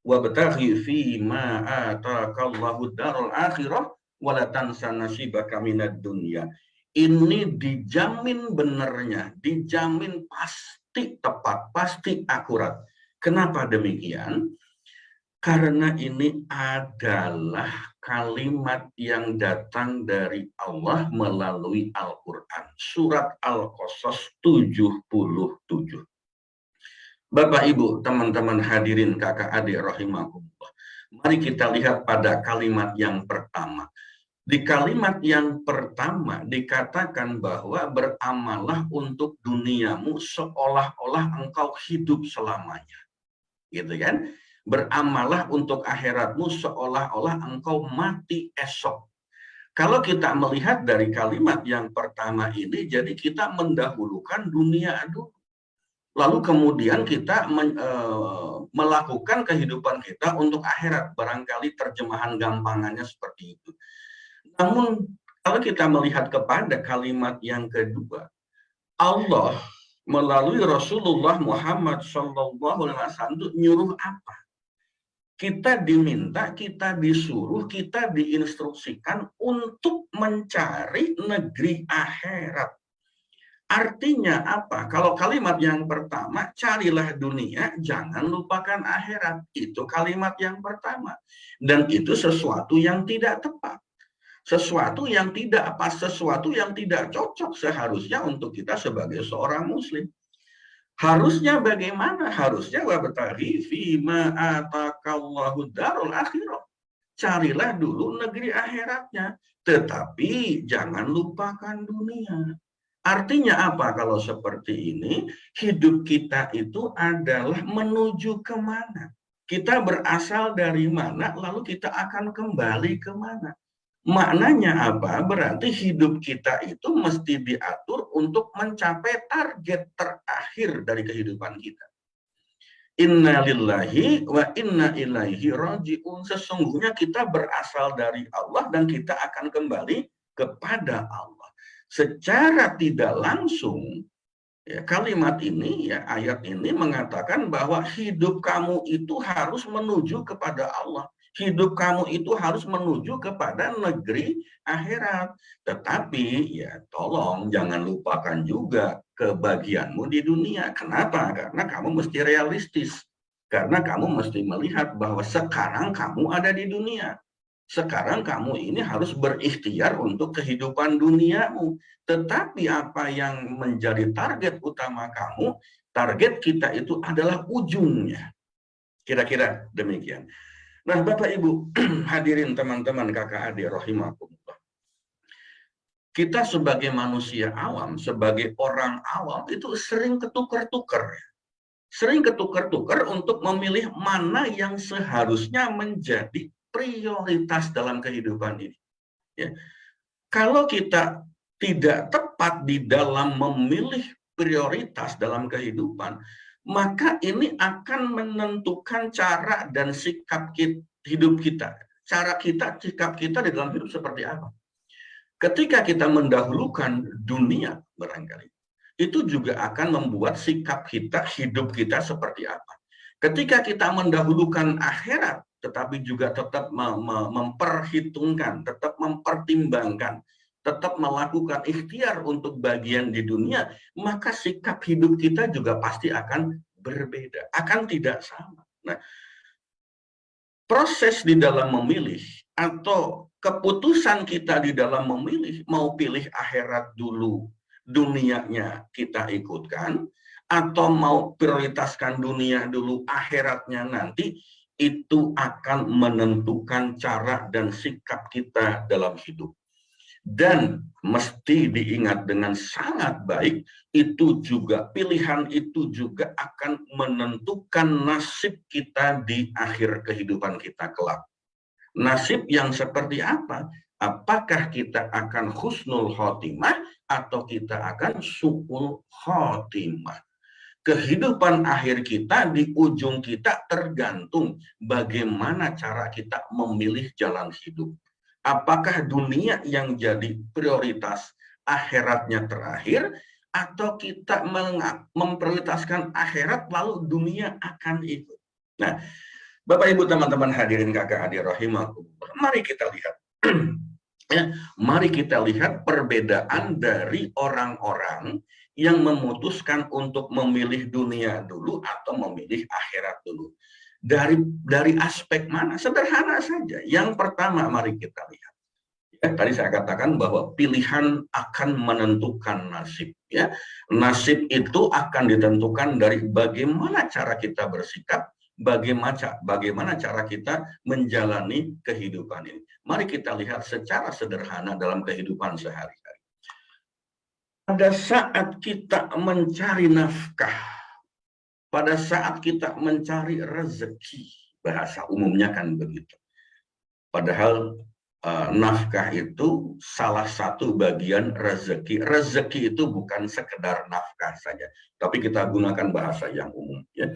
wabtaghi fima atakallahu darul akhirah wala tansa nasibaka minad dunya. Ini dijamin benernya, dijamin pasti tepat, pasti akurat. Kenapa demikian? Karena ini adalah kalimat yang datang dari Allah melalui Al-Quran. Surat Al-Qasas 77. Bapak, Ibu, teman-teman hadirin, kakak adik rahimakumullah. Mari kita lihat pada kalimat yang pertama. Di kalimat yang pertama dikatakan bahwa beramallah untuk duniamu seolah-olah engkau hidup selamanya. Gitu kan? Beramallah untuk akhiratmu seolah-olah engkau mati esok. Kalau kita melihat dari kalimat yang pertama ini, jadi kita mendahulukan dunia dulu. Lalu kemudian kita melakukan kehidupan kita untuk akhirat. Barangkali terjemahan gampangannya seperti itu. Namun kalau kita melihat kepada kalimat yang kedua, Allah melalui Rasulullah Muhammad SAW nyuruh apa? Kita diminta, kita disuruh, kita diinstruksikan untuk mencari negeri akhirat. Artinya apa? Kalau kalimat yang pertama, carilah dunia, jangan lupakan akhirat. Itu kalimat yang pertama. Dan itu sesuatu yang tidak tepat. Sesuatu yang tidak pas, sesuatu yang tidak cocok seharusnya untuk kita sebagai seorang muslim. Harusnya bagaimana? Harusnya wabtaghi fima atakallahu darul akhirah. Carilah dulu negeri akhiratnya, tetapi jangan lupakan dunia. Artinya apa kalau seperti ini? Hidup kita itu adalah menuju kemana? Kita berasal dari mana, lalu kita akan kembali kemana? Maknanya apa? Berarti hidup kita itu mesti diatur untuk mencapai target terakhir dari kehidupan kita. Inna lillahi wa inna ilaihi raji'un. Sesungguhnya kita berasal dari Allah dan kita akan kembali kepada Allah. Secara tidak langsung, ya, kalimat ini, ya, ayat ini mengatakan bahwa hidup kamu itu harus menuju kepada Allah. Hidup kamu itu harus menuju kepada negeri akhirat. Tetapi ya tolong jangan lupakan juga kebahagiaanmu di dunia. Kenapa? Karena kamu mesti realistis. Karena kamu mesti melihat bahwa sekarang kamu ada di dunia. Sekarang kamu ini harus berikhtiar untuk kehidupan duniamu. Tetapi apa yang menjadi target utama kamu, target kita itu adalah ujungnya. Kira-kira demikian. Nah, Bapak Ibu, hadirin teman-teman kakak adik rahimakumullah. kita sebagai manusia awam, sebagai orang awam itu sering ketukar-tukar. Sering ketukar-tukar untuk memilih mana yang seharusnya menjadi prioritas dalam kehidupan ini. Ya. Kalau kita tidak tepat di dalam memilih prioritas dalam kehidupan, maka ini akan menentukan cara dan sikap hidup kita. Cara kita, sikap kita di dalam hidup seperti apa. Ketika kita mendahulukan dunia barangkali, itu juga akan membuat sikap kita, hidup kita seperti apa. Ketika kita mendahulukan akhirat, tetapi juga tetap memperhitungkan, tetap mempertimbangkan, tetap melakukan ikhtiar untuk bagian di dunia, maka sikap hidup kita juga pasti akan berbeda, akan tidak sama. Nah, proses di dalam memilih atau keputusan kita di dalam memilih, mau pilih akhirat dulu, dunianya kita ikutkan, atau mau prioritaskan dunia dulu, akhiratnya nanti, itu akan menentukan cara dan sikap kita dalam hidup. Dan mesti diingat dengan sangat baik, itu juga pilihan itu juga akan menentukan nasib kita di akhir kehidupan kita kelak. Nasib yang seperti apa? Apakah kita akan husnul khotimah atau kita akan su'ul khotimah? Kehidupan akhir kita di ujung kita tergantung bagaimana cara kita memilih jalan hidup. Apakah dunia yang jadi prioritas, akhiratnya terakhir, atau kita memprioritaskan akhirat lalu dunia akan ikut. Nah, Bapak Ibu teman-teman hadirin kakak adik rahimakumullah, mari kita lihat. Ya, mari kita lihat perbedaan dari orang-orang yang memutuskan untuk memilih dunia dulu atau memilih akhirat dulu. Dari aspek mana? Sederhana saja. Yang pertama mari kita lihat. Ya, tadi saya katakan bahwa pilihan akan menentukan nasib. Ya, nasib itu akan ditentukan dari bagaimana cara kita bersikap, bagaimana cara kita menjalani kehidupan ini. Mari kita lihat secara sederhana dalam kehidupan sehari-hari. Pada saat kita mencari nafkah, pada saat kita mencari rezeki, bahasa umumnya kan begitu. Padahal nafkah itu salah satu bagian rezeki. Rezeki itu bukan sekedar nafkah saja, tapi kita gunakan bahasa yang umum. Ya.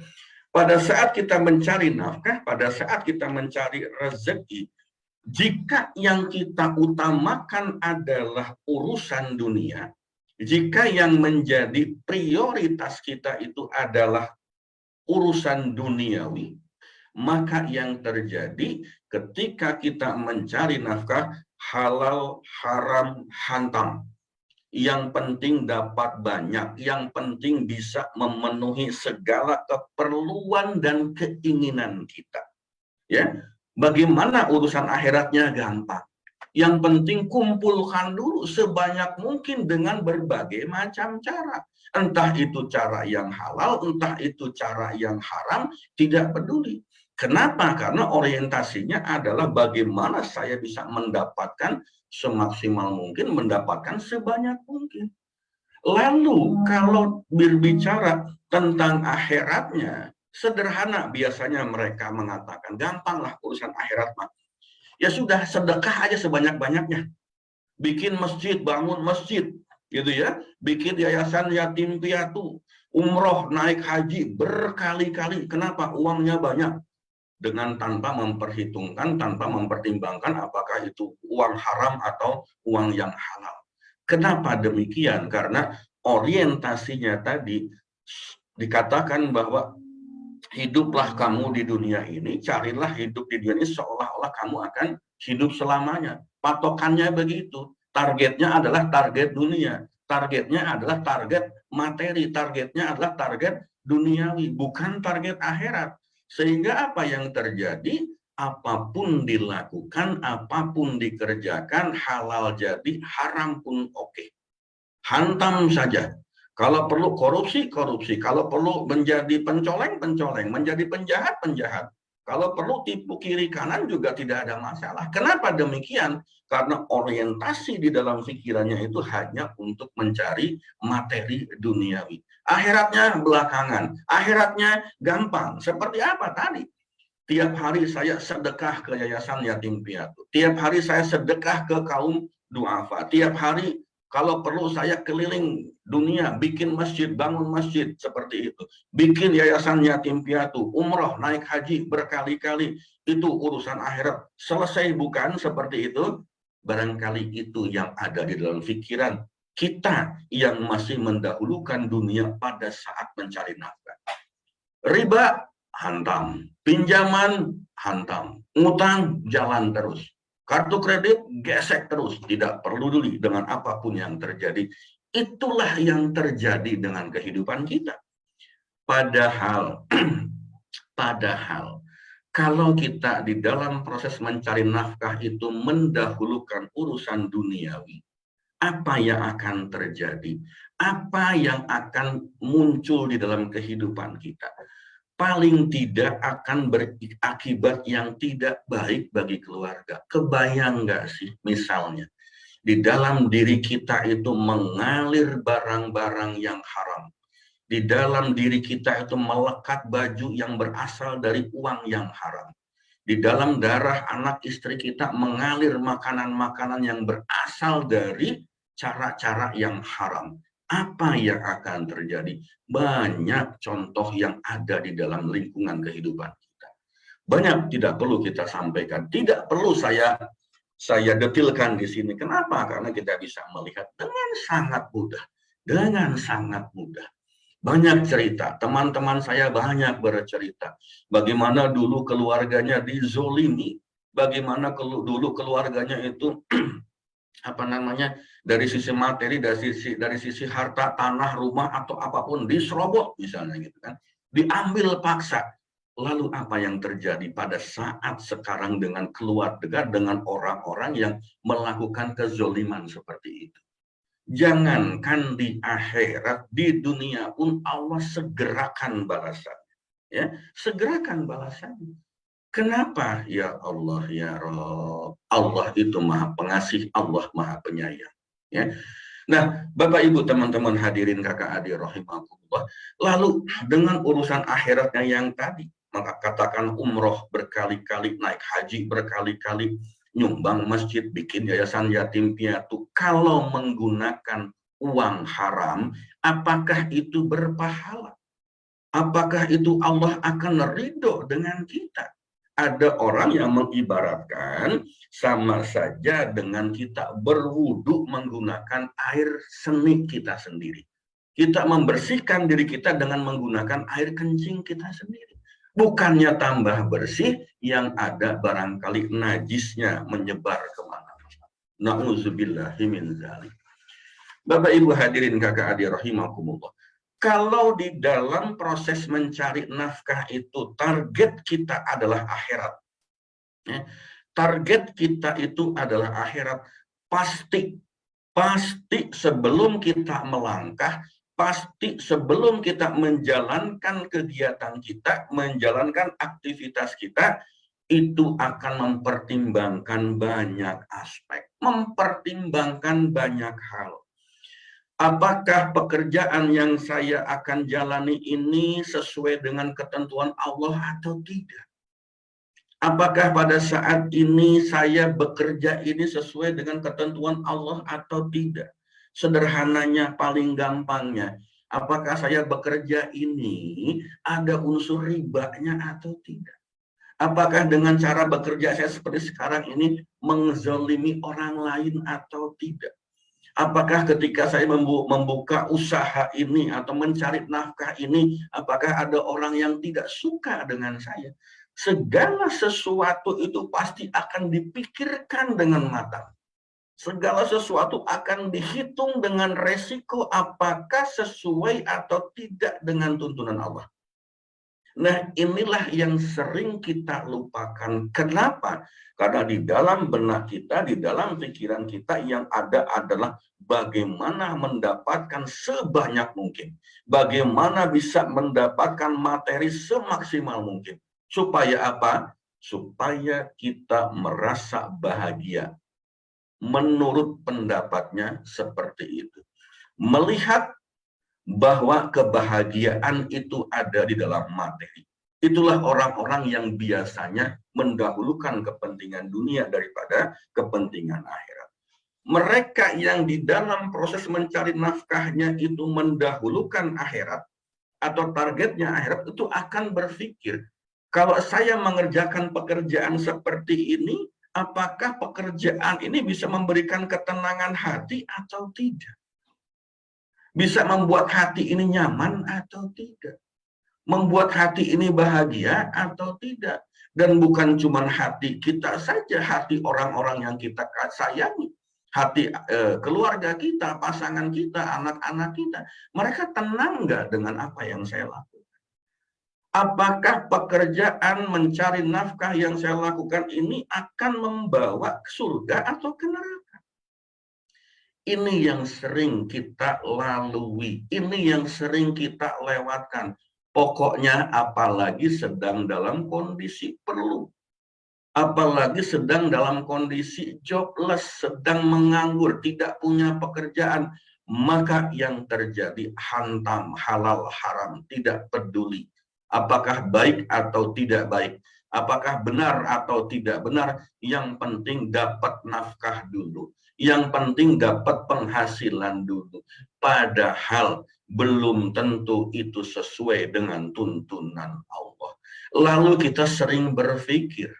Pada saat kita mencari nafkah, pada saat kita mencari rezeki, jika yang kita utamakan adalah urusan dunia, jika yang menjadi prioritas kita itu adalah urusan duniawi, maka yang terjadi ketika kita mencari nafkah, halal, haram, hantam. Yang penting dapat banyak, yang penting bisa memenuhi segala keperluan dan keinginan kita. Ya, bagaimana urusan akhiratnya gampang. Yang penting kumpulkan dulu sebanyak mungkin dengan berbagai macam cara. Entah itu cara yang halal, entah itu cara yang haram, tidak peduli. Kenapa? Karena orientasinya adalah bagaimana saya bisa mendapatkan semaksimal mungkin, mendapatkan sebanyak mungkin. Lalu kalau berbicara tentang akhiratnya, sederhana biasanya mereka mengatakan, gampanglah urusan akhirat mah. Ya sudah, sedekah aja sebanyak-banyaknya. Bikin masjid, bangun masjid, gitu ya. Bikin yayasan yatim piatu, umroh, naik haji berkali-kali. Kenapa? Uangnya banyak. Dengan tanpa memperhitungkan, tanpa mempertimbangkan apakah itu uang haram atau uang yang halal. Kenapa demikian? Karena orientasinya tadi dikatakan bahwa hiduplah kamu di dunia ini, carilah hidup di dunia ini seolah-olah kamu akan hidup selamanya. Patokannya begitu. Targetnya adalah target dunia. Targetnya adalah target materi. Targetnya adalah target duniawi, bukan target akhirat. Sehingga apa yang terjadi? Apapun dilakukan, apapun dikerjakan, halal jadi, haram pun oke. Hantam saja. Kalau perlu korupsi, korupsi. Kalau perlu menjadi pencoleng, pencoleng. Menjadi penjahat, penjahat. Kalau perlu tipu kiri kanan juga tidak ada masalah. Kenapa demikian? Karena orientasi di dalam pikirannya itu hanya untuk mencari materi duniawi. Akhiratnya belakangan, akhiratnya gampang. Seperti apa tadi? Tiap hari saya sedekah ke Yayasan Yatim Piatu. Tiap hari saya sedekah ke kaum duafa. Tiap hari kalau perlu saya keliling dunia, bikin masjid, bangun masjid, seperti itu. Bikin yayasan yatim piatu, umroh, naik haji berkali-kali. Itu urusan akhirat. Selesai bukan seperti itu? Barangkali itu yang ada di dalam pikiran kita yang masih mendahulukan dunia pada saat mencari nafkah. Riba, hantam. Pinjaman, hantam. Ngutang, jalan terus. Kartu kredit gesek terus, tidak peduli dengan apapun yang terjadi. Itulah yang terjadi dengan kehidupan kita. Padahal kalau kita di dalam proses mencari nafkah itu mendahulukan urusan duniawi, apa yang akan terjadi? Apa yang akan muncul di dalam kehidupan kita? Paling tidak akan berakibat yang tidak baik bagi keluarga. Kebayang nggak sih misalnya di dalam diri kita itu mengalir barang-barang yang haram. Di dalam diri kita itu melekat baju yang berasal dari uang yang haram. Di dalam darah anak istri kita mengalir makanan-makanan yang berasal dari cara-cara yang haram. Apa yang akan terjadi? Banyak contoh yang ada di dalam lingkungan kehidupan kita. Banyak tidak perlu kita sampaikan, tidak perlu saya detilkan di sini. Kenapa? Karena kita bisa melihat dengan sangat mudah. Banyak cerita, teman-teman saya banyak bercerita. Bagaimana dulu keluarganya dizolimi, bagaimana dulu keluarganya itu dari sisi materi, dari sisi harta, tanah, rumah atau apapun diserobot misalnya gitu kan, diambil paksa. Lalu apa yang terjadi pada saat sekarang dengan keluarga, dengan orang-orang yang melakukan kezoliman seperti itu? Jangankan di akhirat, di dunia pun Allah segerakan balasan, ya, segerakan balasan. Kenapa? Ya Allah, ya Rabb. Allah itu maha pengasih, Allah maha penyayang. Ya. Nah, Bapak Ibu teman-teman hadirin kakak adik rahimakumullah. Lalu dengan urusan akhiratnya yang tadi, maka katakan umroh berkali-kali, naik haji berkali-kali, nyumbang masjid, bikin yayasan yatim piatu. Kalau menggunakan uang haram, apakah itu berpahala? Apakah itu Allah akan ridho dengan kita? Ada orang yang mengibaratkan sama saja dengan kita berwudu menggunakan air seni kita sendiri. Kita membersihkan diri kita dengan menggunakan air kencing kita sendiri. Bukannya tambah bersih, yang ada barangkali najisnya menyebar kemana-mana. Na'udzubillahi min dzalik. Bapak Ibu hadirin kakak adik rahimakumullah. Kalau di dalam proses mencari nafkah itu target kita adalah akhirat, ya, target kita itu adalah akhirat, pasti sebelum kita melangkah, pasti sebelum kita menjalankan kegiatan kita, menjalankan aktivitas kita, itu akan mempertimbangkan banyak aspek, mempertimbangkan banyak hal. Apakah pekerjaan yang saya akan jalani ini sesuai dengan ketentuan Allah atau tidak? Apakah pada saat ini saya bekerja ini sesuai dengan ketentuan Allah atau tidak? Sederhananya, paling gampangnya, apakah saya bekerja ini ada unsur ribanya atau tidak? Apakah dengan cara bekerja saya seperti sekarang ini menzalimi orang lain atau tidak? Apakah ketika saya membuka usaha ini atau mencari nafkah ini, apakah ada orang yang tidak suka dengan saya? Segala sesuatu itu pasti akan dipikirkan dengan matang. Segala sesuatu akan dihitung dengan resiko apakah sesuai atau tidak dengan tuntunan Allah. Nah, inilah yang sering kita lupakan. Kenapa? Karena di dalam benak kita, di dalam pikiran kita yang ada adalah bagaimana mendapatkan sebanyak mungkin. Bagaimana bisa mendapatkan materi semaksimal mungkin. Supaya apa? Supaya kita merasa bahagia. Menurut pendapatnya seperti itu. Melihat bahwa kebahagiaan itu ada di dalam materi. Itulah orang-orang yang biasanya mendahulukan kepentingan dunia daripada kepentingan akhirat. Mereka yang di dalam proses mencari nafkahnya itu mendahulukan akhirat atau targetnya akhirat, itu akan berpikir, kalau saya mengerjakan pekerjaan seperti ini, apakah pekerjaan ini bisa memberikan ketenangan hati atau tidak? Bisa membuat hati ini nyaman atau tidak? Membuat hati ini bahagia atau tidak? Dan bukan cuma hati kita saja, hati orang-orang yang kita sayangi, hati keluarga kita, pasangan kita, anak-anak kita. Mereka tenang nggak dengan apa yang saya lakukan? Apakah pekerjaan mencari nafkah yang saya lakukan ini akan membawa ke surga atau ke neraka? Ini yang sering kita lalui, ini yang sering kita lewatkan. Pokoknya apalagi sedang dalam kondisi perlu, apalagi sedang dalam kondisi jobless, sedang menganggur, tidak punya pekerjaan, maka yang terjadi hantam halal haram, tidak peduli apakah baik atau tidak baik, apakah benar atau tidak benar, yang penting dapat nafkah dulu. Yang penting dapat penghasilan dulu. Padahal belum tentu itu sesuai dengan tuntunan Allah. Lalu kita sering berpikir,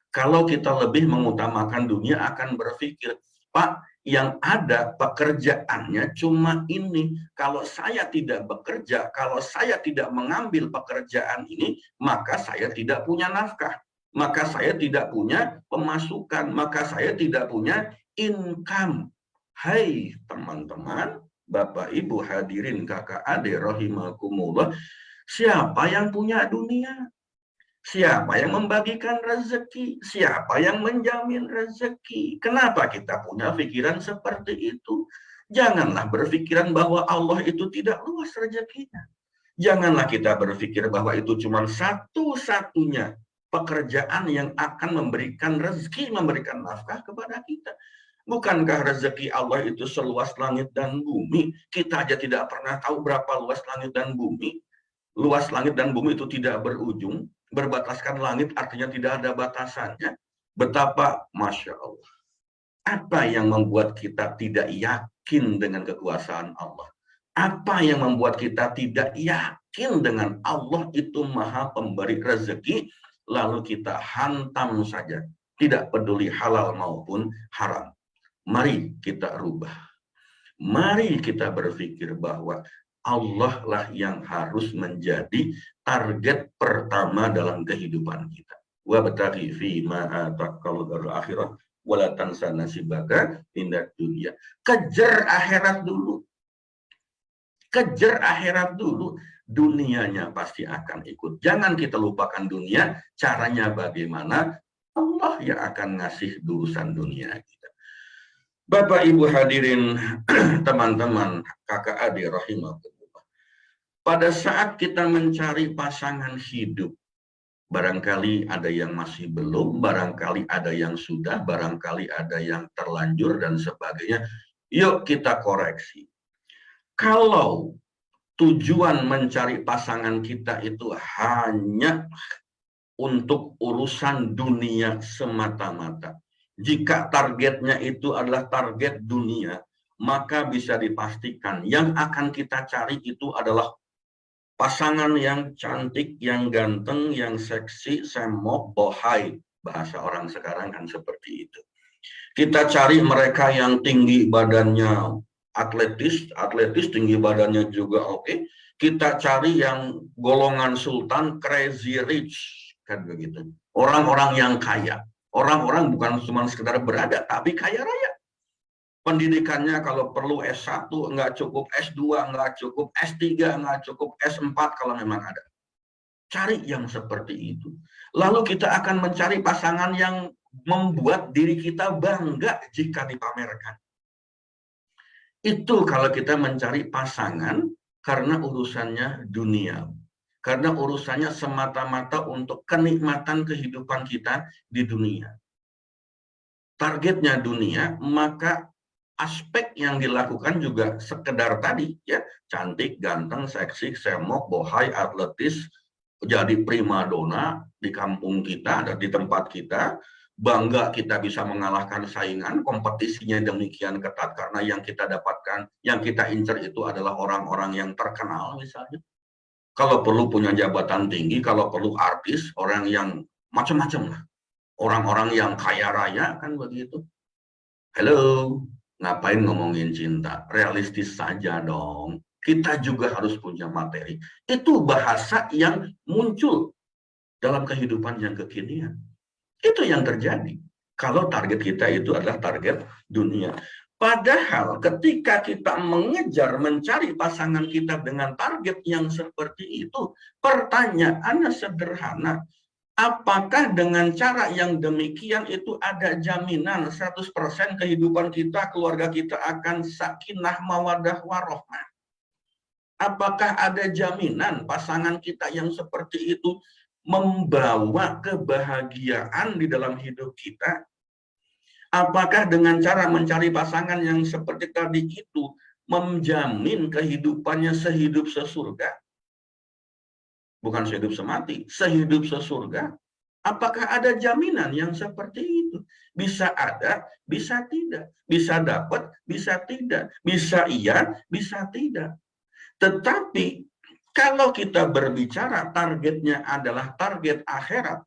kalau kita lebih mengutamakan dunia akan berpikir, Pak, yang ada pekerjaannya cuma ini. Kalau saya tidak bekerja, kalau saya tidak mengambil pekerjaan ini, maka saya tidak punya nafkah. Maka saya tidak punya pemasukan, maka saya tidak punya income. Hai teman-teman, Bapak Ibu hadirin kakak adik rahimakumullah, siapa yang punya dunia? Siapa yang membagikan rezeki? Siapa yang menjamin rezeki? Kenapa kita punya pikiran seperti itu? Janganlah berpikiran bahwa Allah itu tidak luas rezekinya. Janganlah kita berpikir bahwa itu cuma satu-satunya pekerjaan yang akan memberikan rezeki, memberikan nafkah kepada kita. Bukankah rezeki Allah itu seluas langit dan bumi? Kita aja tidak pernah tahu berapa luas langit dan bumi. Luas langit dan bumi itu tidak berujung. Berbataskan langit artinya tidak ada batasannya. Betapa Masya Allah. Apa yang membuat kita tidak yakin dengan kekuasaan Allah? Apa yang membuat kita tidak yakin dengan Allah itu maha pemberi rezeki, lalu kita hantam saja, tidak peduli halal maupun haram. Mari kita rubah. Mari kita berpikir bahwa Allah lah yang harus menjadi target pertama dalam kehidupan kita. Wa bataghi fi ma ataqal akhirah wala tansa nasibaka minad dunya. Kejar akhirat dulu. Kejar akhirat dulu, dunianya pasti akan ikut. Jangan kita lupakan dunia, caranya bagaimana? Allah yang akan ngasih urusan dunia kita. Bapak Ibu hadirin, teman-teman, kakak adik rahimahullah. Pada saat kita mencari pasangan hidup, barangkali ada yang masih belum, barangkali ada yang sudah, barangkali ada yang terlanjur dan sebagainya. Yuk kita koreksi. Kalau tujuan mencari pasangan kita itu hanya untuk urusan dunia semata-mata, jika targetnya itu adalah target dunia, maka bisa dipastikan yang akan kita cari itu adalah pasangan yang cantik, yang ganteng, yang seksi, semok, bohai. Bahasa orang sekarang kan seperti itu. Kita cari mereka yang tinggi badannya, atletis, tinggi badannya juga oke. Kita cari yang golongan sultan, crazy rich, kan begitu. Orang-orang yang kaya. Orang-orang bukan cuma sekedar berada, tapi kaya raya. Pendidikannya kalau perlu S1, nggak cukup S2, nggak cukup S3, nggak cukup S4 kalau memang ada. Cari yang seperti itu. Lalu kita akan mencari pasangan yang membuat diri kita bangga jika dipamerkan. Itu kalau kita mencari pasangan karena urusannya dunia. Karena urusannya semata-mata untuk kenikmatan kehidupan kita di dunia. Targetnya dunia, maka aspek yang dilakukan juga sekedar tadi, ya, cantik, ganteng, seksi, semok, bohai, atletis, jadi primadona di kampung kita, ada di tempat kita, bangga kita bisa mengalahkan saingan, kompetisinya demikian ketat karena yang kita dapatkan, yang kita incer itu adalah orang-orang yang terkenal misalnya. Kalau perlu punya jabatan tinggi, kalau perlu artis, orang yang macam-macam lah. Orang-orang yang kaya raya, kan begitu. Halo, ngapain ngomongin cinta? Realistis saja dong. Kita juga harus punya materi. Itu bahasa yang muncul dalam kehidupan yang kekinian. Itu yang terjadi. Kalau target kita itu adalah target dunia. Padahal ketika kita mengejar mencari pasangan kita dengan target yang seperti itu, pertanyaannya sederhana. Apakah dengan cara yang demikian itu ada jaminan 100% kehidupan kita, keluarga kita akan sakinah, mawadah, warohmah? Apakah ada jaminan pasangan kita yang seperti itu membawa kebahagiaan di dalam hidup kita? Apakah dengan cara mencari pasangan yang seperti tadi itu menjamin kehidupannya sehidup sesurga? Bukan sehidup semati, sehidup sesurga. Apakah ada jaminan yang seperti itu? Bisa ada, bisa tidak. Bisa dapat, bisa tidak. Bisa iya, bisa tidak. Tetapi kalau kita berbicara targetnya adalah target akhirat,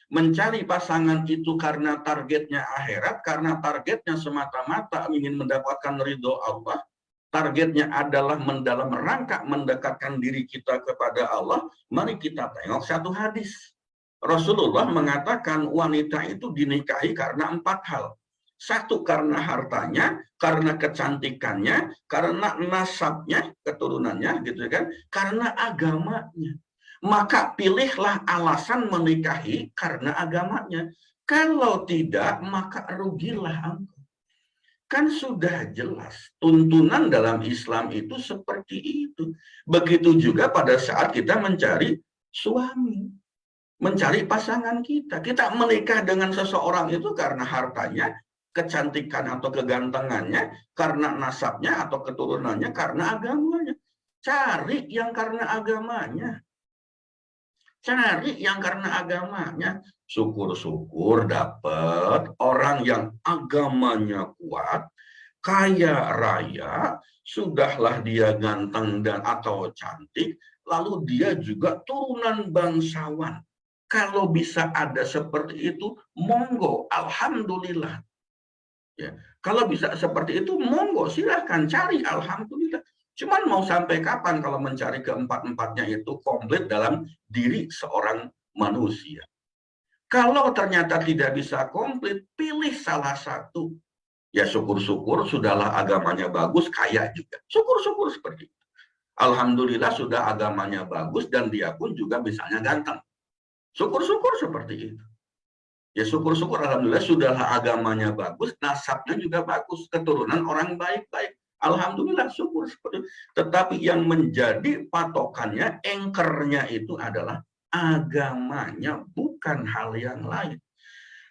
mencari pasangan itu karena targetnya akhirat, karena targetnya semata-mata ingin mendapatkan ridho Allah, targetnya adalah dalam rangka mendekatkan diri kita kepada Allah, mari kita tengok satu hadis. Rasulullah mengatakan wanita itu dinikahi karena 4 hal. 1, karena hartanya, karena kecantikannya, karena nasabnya, keturunannya, gitu kan, karena agamanya. Maka pilihlah alasan menikahi karena agamanya. Kalau tidak, maka rugilah engkau. Kan sudah jelas, tuntunan dalam Islam itu seperti itu. Begitu juga pada saat kita mencari suami, mencari pasangan kita. Kita menikah dengan seseorang itu karena hartanya, kecantikan atau kegantengannya, karena nasabnya atau keturunannya, karena agamanya. Cari yang karena agamanya. Cari yang karena agamanya. Syukur-syukur dapat orang yang agamanya kuat, kaya raya, sudahlah dia ganteng dan atau cantik, lalu dia juga turunan bangsawan. Kalau bisa ada seperti itu, monggo, alhamdulillah. Ya, kalau bisa seperti itu, monggo, silahkan cari, alhamdulillah. Cuman mau sampai kapan kalau mencari keempat-empatnya itu komplit dalam diri seorang manusia. Kalau ternyata tidak bisa komplit, pilih salah satu. Ya syukur-syukur, sudahlah agamanya bagus, kaya juga. Syukur-syukur seperti itu. Alhamdulillah sudah agamanya bagus dan dia pun juga misalnya ganteng. Syukur-syukur seperti itu. Ya syukur-syukur, alhamdulillah sudahlah agamanya bagus, nasabnya juga bagus, keturunan orang baik-baik. Alhamdulillah syukur seperti itu. Tetapi yang menjadi patokannya, anchornya itu adalah agamanya, bukan hal yang lain.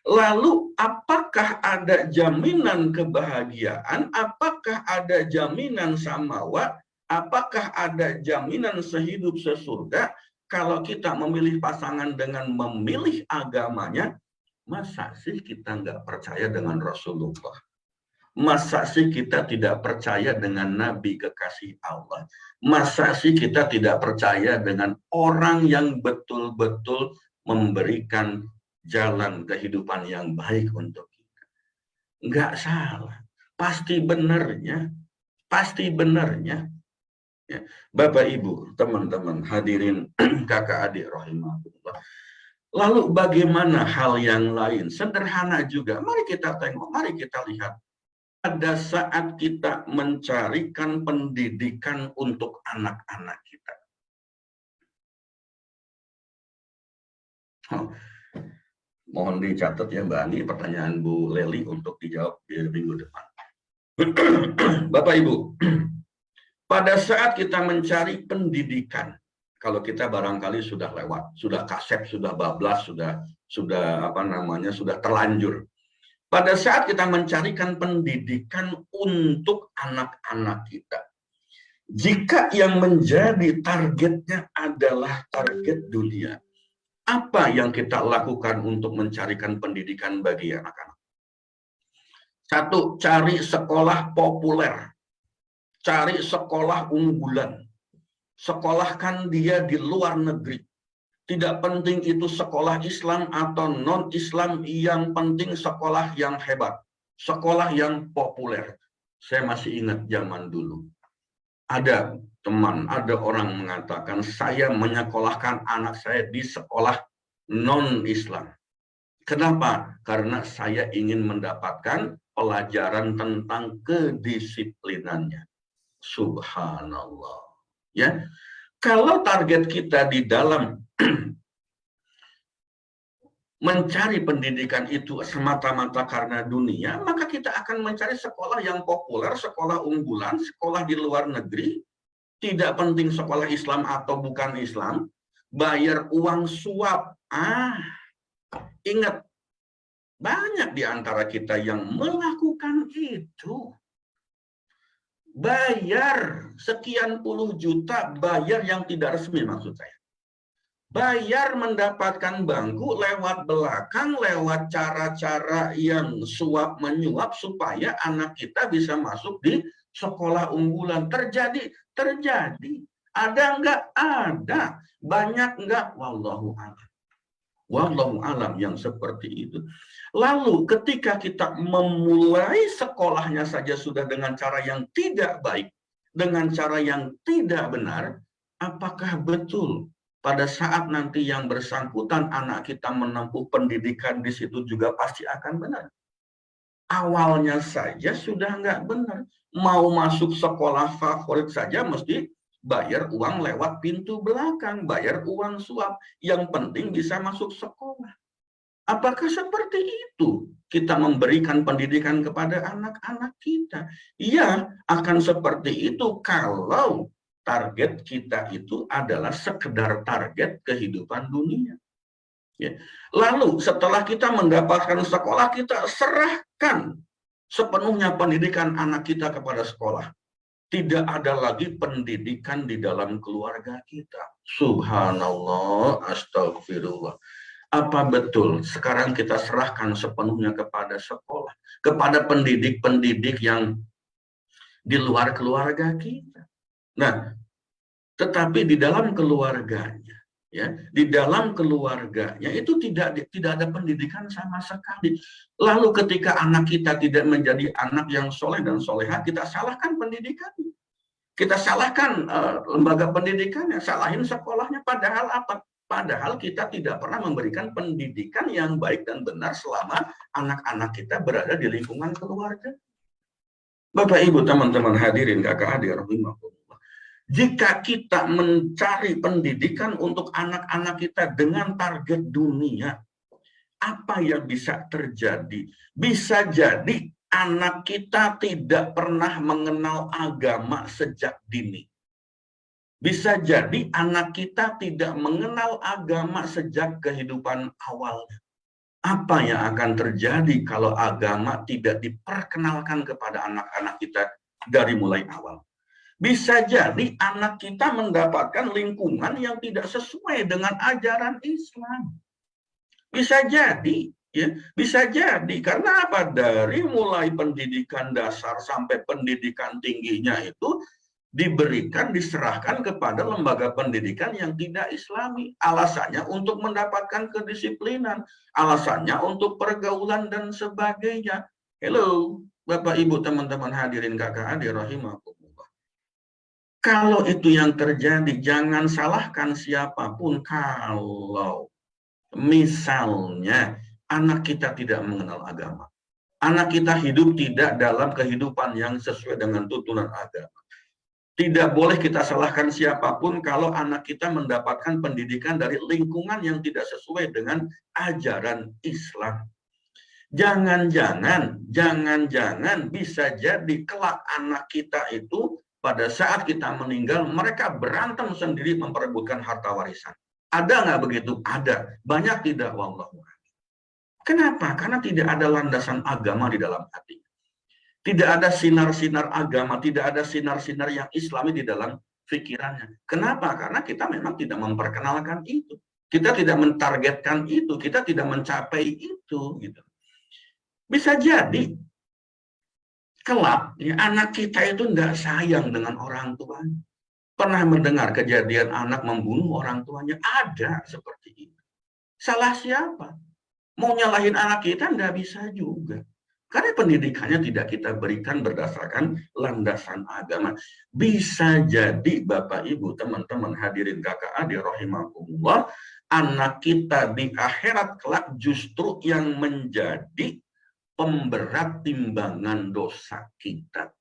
Lalu apakah ada jaminan kebahagiaan? Apakah ada jaminan samawa? Apakah ada jaminan sehidup sesurga? Kalau kita memilih pasangan dengan memilih agamanya, masa sih kita nggak percaya dengan Rasulullah? Masa sih kita tidak percaya dengan Nabi kekasih Allah? Masa sih kita tidak percaya dengan orang yang betul-betul memberikan jalan kehidupan yang baik untuk kita? Nggak salah. Pasti benernya. Pasti benernya. Ya. Bapak, Ibu, teman-teman, hadirin kakak adik rahimahullah. Lalu bagaimana hal yang lain? Sederhana juga. Mari kita tengok, mari kita lihat. Pada saat kita mencarikan pendidikan untuk anak-anak kita. Mohon dicatat ya Mbak Ani, pertanyaan Bu Leli untuk dijawab di minggu depan. Bapak Ibu, pada saat kita mencari pendidikan, Kalau kita barangkali sudah lewat, sudah kasep, sudah bablas, sudah sudah terlanjur. Pada saat kita mencarikan pendidikan untuk anak-anak kita, jika yang menjadi targetnya adalah target dunia, apa yang kita lakukan untuk mencarikan pendidikan bagi anak-anak? Satu, cari sekolah populer, cari sekolah unggulan, sekolahkan dia di luar negeri. Tidak penting itu sekolah Islam atau non-Islam, yang penting sekolah yang hebat, sekolah yang populer. Saya masih ingat zaman dulu. Ada teman, ada orang mengatakan, saya menyekolahkan anak saya di sekolah non-Islam. Kenapa? Karena saya ingin mendapatkan pelajaran tentang kedisiplinannya. Subhanallah. Ya, kalau target kita di dalam mencari pendidikan itu semata-mata karena dunia, maka kita akan mencari sekolah yang populer, sekolah unggulan, sekolah di luar negeri, tidak penting sekolah Islam atau bukan Islam, bayar uang suap. Ingat, banyak di antara kita yang melakukan itu. Bayar sekian puluh juta, bayar yang tidak resmi maksud saya. Bayar mendapatkan bangku lewat belakang, lewat cara-cara yang suap menyuap supaya anak kita bisa masuk di sekolah unggulan. Terjadi. Ada enggak? Ada. Banyak enggak? Wallahu a'lam. Wallahu alam yang seperti itu. Lalu ketika kita memulai sekolahnya saja sudah dengan cara yang tidak baik, dengan cara yang tidak benar, apakah betul pada saat nanti yang bersangkutan anak kita menempuh pendidikan di situ juga pasti akan benar? Awalnya saja sudah nggak benar. Mau masuk sekolah favorit saja mesti bayar uang lewat pintu belakang, bayar uang suap. Yang penting bisa masuk sekolah. Apakah seperti itu kita memberikan pendidikan kepada anak-anak kita? Ya, akan seperti itu kalau target kita itu adalah sekedar target kehidupan dunia. Ya. Lalu setelah kita mendapatkan sekolah, kita serahkan sepenuhnya pendidikan anak kita kepada sekolah. Tidak ada lagi pendidikan di dalam keluarga kita. Subhanallah, astagfirullah. Apa betul sekarang kita serahkan sepenuhnya kepada sekolah, kepada pendidik-pendidik yang di luar keluarga kita? Nah, tetapi di dalam keluarganya, ya, di dalam keluarganya itu tidak ada pendidikan sama sekali. Lalu ketika anak kita tidak menjadi anak yang soleh dan soleha, kita salahkan pendidikannya, kita salahkan lembaga pendidikannya, salahin sekolahnya. Padahal apa? Padahal kita tidak pernah memberikan pendidikan yang baik dan benar selama anak-anak kita berada di lingkungan keluarga. Bapak Ibu, teman-teman hadirin, kakak adik rahimahullah. Jika kita mencari pendidikan untuk anak-anak kita dengan target dunia, apa yang bisa terjadi? Bisa jadi anak kita tidak pernah mengenal agama sejak dini. Bisa jadi anak kita tidak mengenal agama sejak kehidupan awalnya. Apa yang akan terjadi kalau agama tidak diperkenalkan kepada anak-anak kita dari mulai awal? Bisa jadi anak kita mendapatkan lingkungan yang tidak sesuai dengan ajaran Islam. Bisa jadi, ya, bisa jadi. Karena apa? Dari mulai pendidikan dasar sampai pendidikan tingginya itu diberikan, diserahkan kepada lembaga pendidikan yang tidak Islami. Alasannya untuk mendapatkan kedisiplinan, alasannya untuk pergaulan dan sebagainya. Halo, Bapak Ibu, teman-teman hadirin kakak adik rahimahullah. Kalau itu yang terjadi, jangan salahkan siapapun kalau misalnya anak kita tidak mengenal agama. Anak kita hidup tidak dalam kehidupan yang sesuai dengan tuntunan agama. Tidak boleh kita salahkan siapapun kalau anak kita mendapatkan pendidikan dari lingkungan yang tidak sesuai dengan ajaran Islam. Jangan-jangan bisa jadi kelak anak kita itu pada saat kita meninggal, mereka berantem sendiri memperebutkan harta warisan. Ada nggak begitu? Ada. Banyak tidak, wallahu a'lam. Kenapa? Karena tidak ada landasan agama di dalam hati. Tidak ada sinar-sinar agama, tidak ada sinar-sinar yang islami di dalam pikirannya. Kenapa? Karena kita memang tidak memperkenalkan itu. Kita tidak mentargetkan itu, kita tidak mencapai itu. Gitu. Bisa jadi kelak ya, anak kita itu tidak sayang dengan orang tuanya. Pernah mendengar kejadian anak membunuh orang tuanya? Ada seperti itu. Salah siapa? Mau nyalahin anak kita tidak bisa juga. Karena pendidikannya tidak kita berikan berdasarkan landasan agama. Bisa jadi Bapak Ibu, teman-teman hadirin kakak adik rahimakumullah, anak kita di akhirat kelak justru yang menjadi pemberat timbangan dosa kita.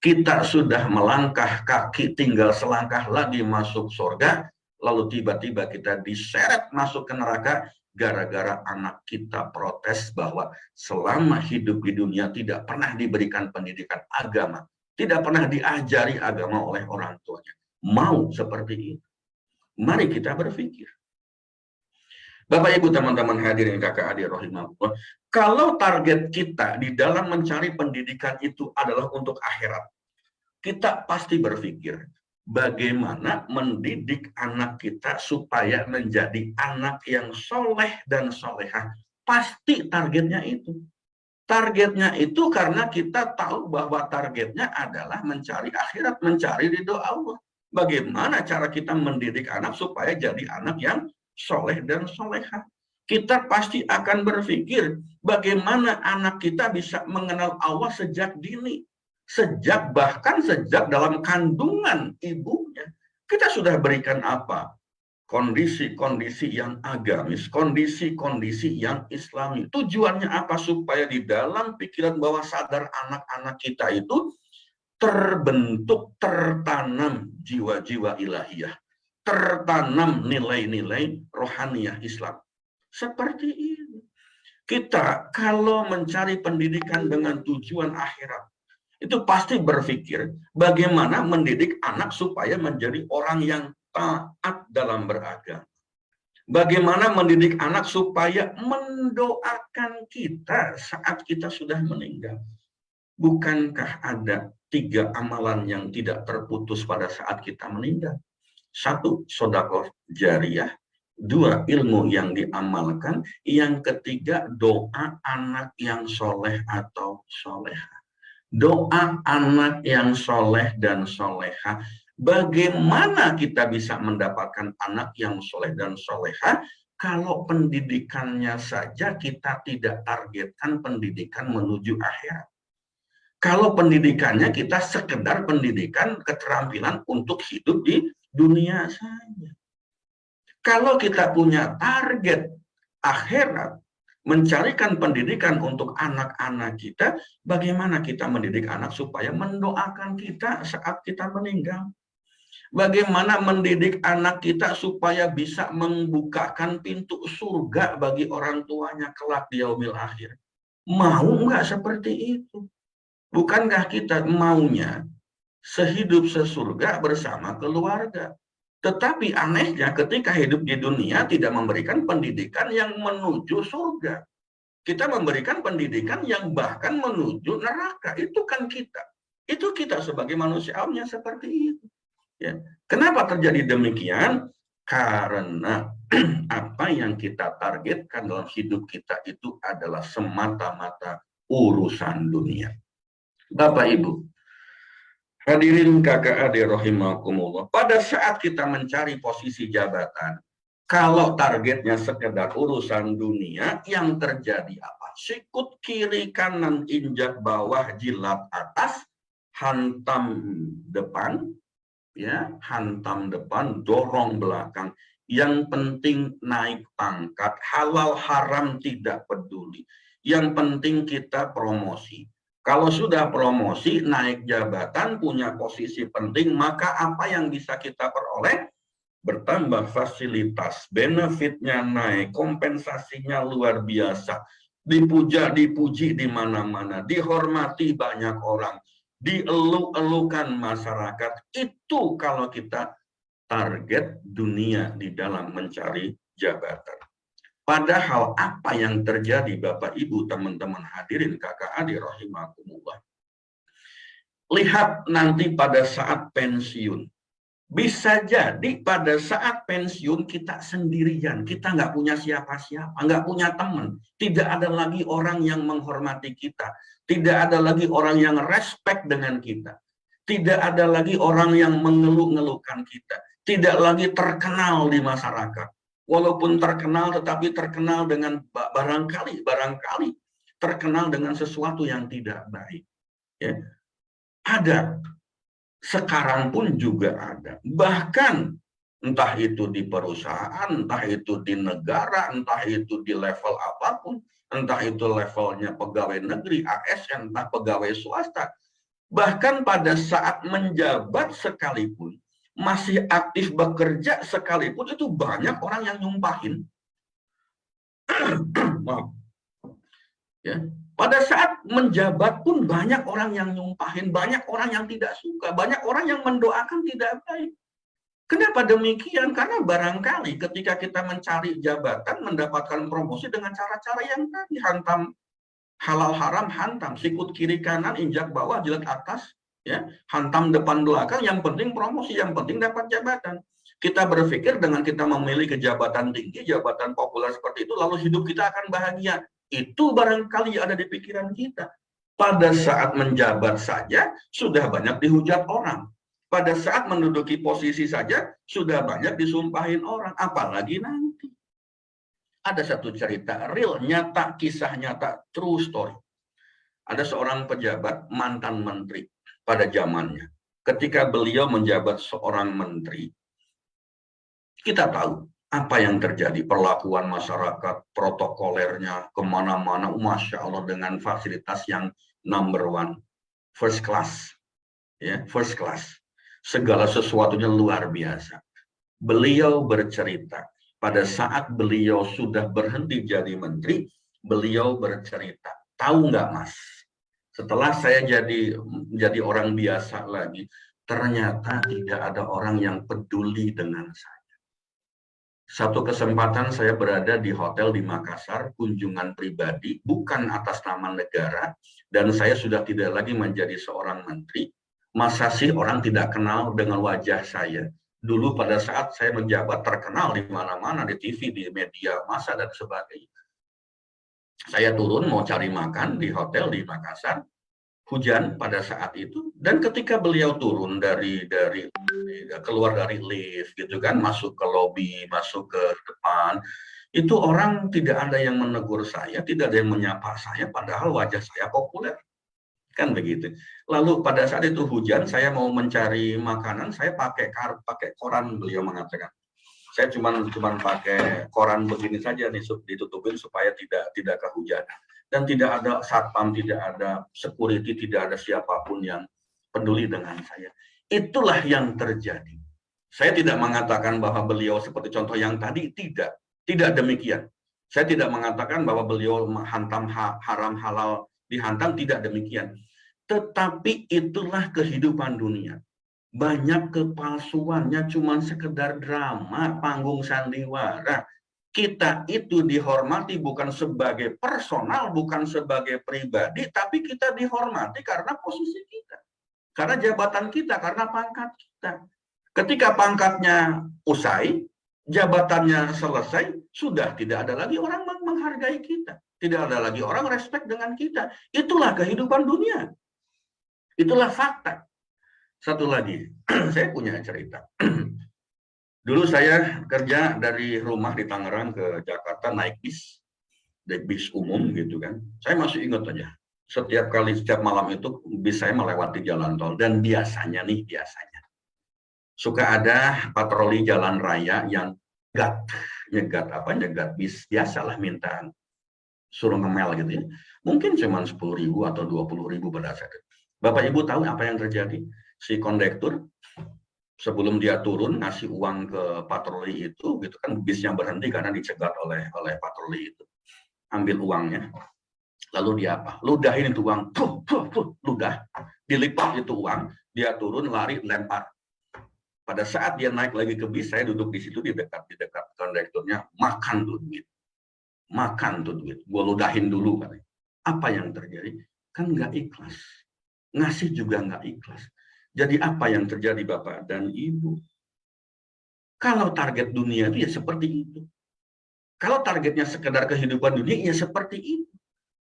Kita sudah melangkah kaki, tinggal selangkah lagi masuk surga, lalu tiba-tiba kita diseret masuk ke neraka gara-gara anak kita protes bahwa selama hidup di dunia tidak pernah diberikan pendidikan agama, tidak pernah diajari agama oleh orang tuanya. Mau seperti itu? Mari kita berpikir. Bapak Ibu teman-teman hadirin kakak adik rahimahullah, kalau target kita di dalam mencari pendidikan itu adalah untuk akhirat, kita pasti berpikir bagaimana mendidik anak kita supaya menjadi anak yang soleh dan solehah. Pasti targetnya itu. Targetnya itu karena kita tahu bahwa targetnya adalah mencari akhirat, mencari ridho Allah. Bagaimana cara kita mendidik anak supaya jadi anak yang soleh dan solehah? Kita pasti akan berpikir bagaimana anak kita bisa mengenal Allah sejak dini. Bahkan sejak dalam kandungan ibunya. Kita sudah berikan apa? Kondisi-kondisi yang agamis, kondisi-kondisi yang islami. Tujuannya apa? Supaya di dalam pikiran bawah sadar anak-anak kita itu terbentuk, tertanam jiwa-jiwa ilahiyah. Tertanam nilai-nilai rohaniyah Islam. Seperti ini. Kita kalau mencari pendidikan dengan tujuan akhirat, itu pasti berpikir bagaimana mendidik anak supaya menjadi orang yang taat dalam beragama. Bagaimana mendidik anak supaya mendoakan kita saat kita sudah meninggal. Bukankah ada 3 amalan yang tidak terputus pada saat kita meninggal? 1, sedekah jariyah. 2, ilmu yang diamalkan. Yang ketiga, doa anak yang soleh atau solehah. Doa anak yang soleh dan solehah. Bagaimana kita bisa mendapatkan anak yang soleh dan solehah kalau pendidikannya saja kita tidak targetkan pendidikan menuju akhirat? Kalau pendidikannya kita sekedar pendidikan keterampilan untuk hidup di dunia saja. Kalau kita punya target akhirat, mencarikan pendidikan untuk anak-anak kita, bagaimana kita mendidik anak supaya mendoakan kita saat kita meninggal? Bagaimana mendidik anak kita supaya bisa membukakan pintu surga bagi orang tuanya kelak di yaumil akhir? Mau nggak seperti itu? Bukankah kita maunya sehidup sesurga bersama keluarga? Tetapi anehnya ketika hidup di dunia tidak memberikan pendidikan yang menuju surga. Kita memberikan pendidikan yang bahkan menuju neraka. Itu kan kita. Itu kita sebagai manusianya seperti itu. Ya. Kenapa terjadi demikian? Karena apa yang kita targetkan dalam hidup kita itu adalah semata-mata urusan dunia. Bapak Ibu, hadirin kakak adik rahimakumullah, pada saat kita mencari posisi jabatan, kalau targetnya sekedar urusan dunia, yang terjadi apa? Sikut kiri kanan injak bawah jilat atas, hantam depan, ya, hantam depan, dorong belakang. Yang penting naik pangkat, halal haram tidak peduli. Yang penting kita promosi. Kalau sudah promosi, naik jabatan, punya posisi penting, maka apa yang bisa kita peroleh? Bertambah fasilitas, benefitnya naik, kompensasinya luar biasa, dipuja, dipuji di mana-mana, dihormati banyak orang. dieluk-elukan masyarakat. Itu kalau kita target dunia di dalam mencari jabatan. Padahal apa yang terjadi Bapak Ibu teman-teman hadirin kakak adik rahimakumullah. Lihat nanti pada saat pensiun. Bisa jadi pada saat pensiun kita sendirian, kita nggak punya siapa-siapa, nggak punya teman, tidak ada lagi orang yang menghormati kita, tidak ada lagi orang yang respect dengan kita, tidak ada lagi orang yang mengeluh-ngeluhkan kita, tidak lagi terkenal di masyarakat. Walaupun terkenal, tetapi terkenal dengan barangkali terkenal dengan sesuatu yang tidak baik. Ya. Ada. Sekarang pun juga ada. Bahkan entah itu di perusahaan, entah itu di negara, entah itu di level apapun, entah itu levelnya pegawai negeri, ASN, entah pegawai swasta. Bahkan pada saat menjabat sekalipun, masih aktif bekerja sekalipun, itu banyak orang yang nyumpahin. Maaf. Ya. Pada saat menjabat pun banyak orang yang nyumpahin, banyak orang yang tidak suka, banyak orang yang mendoakan tidak baik. Kenapa demikian? Karena barangkali ketika kita mencari jabatan, mendapatkan promosi dengan cara-cara yang tadi, hantam halal haram, hantam sikut kiri kanan, injak bawah, jilat atas, ya, hantam depan belakang, yang penting promosi, yang penting dapat jabatan. Kita berpikir dengan kita memilih jabatan tinggi, jabatan populer seperti itu, lalu hidup kita akan bahagia. Itu barangkali ada di pikiran kita. Pada saat menjabat saja, sudah banyak dihujat orang. Pada saat menduduki posisi saja, sudah banyak disumpahin orang. Apalagi nanti. Ada satu cerita real, nyata, kisah nyata, true story. Ada seorang pejabat, mantan menteri pada zamannya. Ketika beliau menjabat seorang menteri, kita tahu apa yang terjadi, perlakuan masyarakat, protokolernya, kemana-mana, Masya Allah, dengan fasilitas yang number one, first class, ya, first class, segala sesuatunya luar biasa. Beliau bercerita, pada saat beliau sudah berhenti jadi menteri, beliau bercerita, tahu nggak Mas, setelah saya jadi orang biasa lagi, ternyata tidak ada orang yang peduli dengan saya. Satu kesempatan saya berada di hotel di Makassar, kunjungan pribadi, bukan atas nama negara, dan saya sudah tidak lagi menjadi seorang menteri. Masa sih orang tidak kenal dengan wajah saya? Dulu pada saat saya menjabat terkenal di mana-mana, di TV, di media massa, dan sebagainya. Saya turun mau cari makan di hotel di Makassar, hujan pada saat itu, dan ketika beliau turun keluar dari lift gitu kan, masuk ke lobi, masuk ke depan, itu orang tidak ada yang menegur saya, tidak ada yang menyapa saya, padahal wajah saya populer, kan begitu. Lalu pada saat itu hujan, saya mau mencari makanan, saya pakai koran, beliau mengatakan. Saya cuma pakai koran begini saja nih, ditutupin supaya tidak kehujanan. Dan tidak ada satpam, tidak ada security, tidak ada siapapun yang peduli dengan saya. Itulah yang terjadi. Saya tidak mengatakan bahwa beliau seperti contoh yang tadi, tidak demikian. Saya tidak mengatakan bahwa beliau menghantam haram halal dihantam, tidak demikian. Tetapi itulah kehidupan dunia. Banyak kepalsuannya, cuma sekedar drama, panggung sandiwara. Kita itu dihormati bukan sebagai personal, bukan sebagai pribadi, tapi kita dihormati karena posisi kita, karena jabatan kita, karena pangkat kita. Ketika pangkatnya usai, jabatannya selesai, sudah tidak ada lagi orang menghargai kita, tidak ada lagi orang respect dengan kita. Itulah kehidupan dunia, itulah fakta. Satu lagi, saya punya cerita. Dulu saya kerja dari rumah di Tangerang ke Jakarta naik bis umum gitu kan. Saya masih ingat aja. Setiap malam itu bis saya melewati jalan tol, dan biasanya suka ada patroli jalan raya yang nyegat bis, biasalah minta suruh ngemel gitu ya. Mungkin cuma 10.000 atau 20.000 pada saat itu. Bapak Ibu tahu apa yang terjadi? Si kondektur sebelum dia turun ngasih uang ke patroli itu gitu kan, bis yang berhenti karena dicegat oleh patroli itu, ambil uangnya, Lalu dia apa? Ludahin itu uang, ludah, dilipat itu uang, dia turun, lari, lempar. Pada saat dia naik lagi ke bis, saya duduk di situ di dekat kondekturnya, makan tuh duit, gue ludahin dulu katanya. Apa yang terjadi? Kan nggak ikhlas, ngasih juga nggak ikhlas. Jadi apa yang terjadi Bapak dan Ibu? Kalau target dunia itu ya seperti itu. Kalau targetnya sekedar kehidupan dunia ya seperti itu.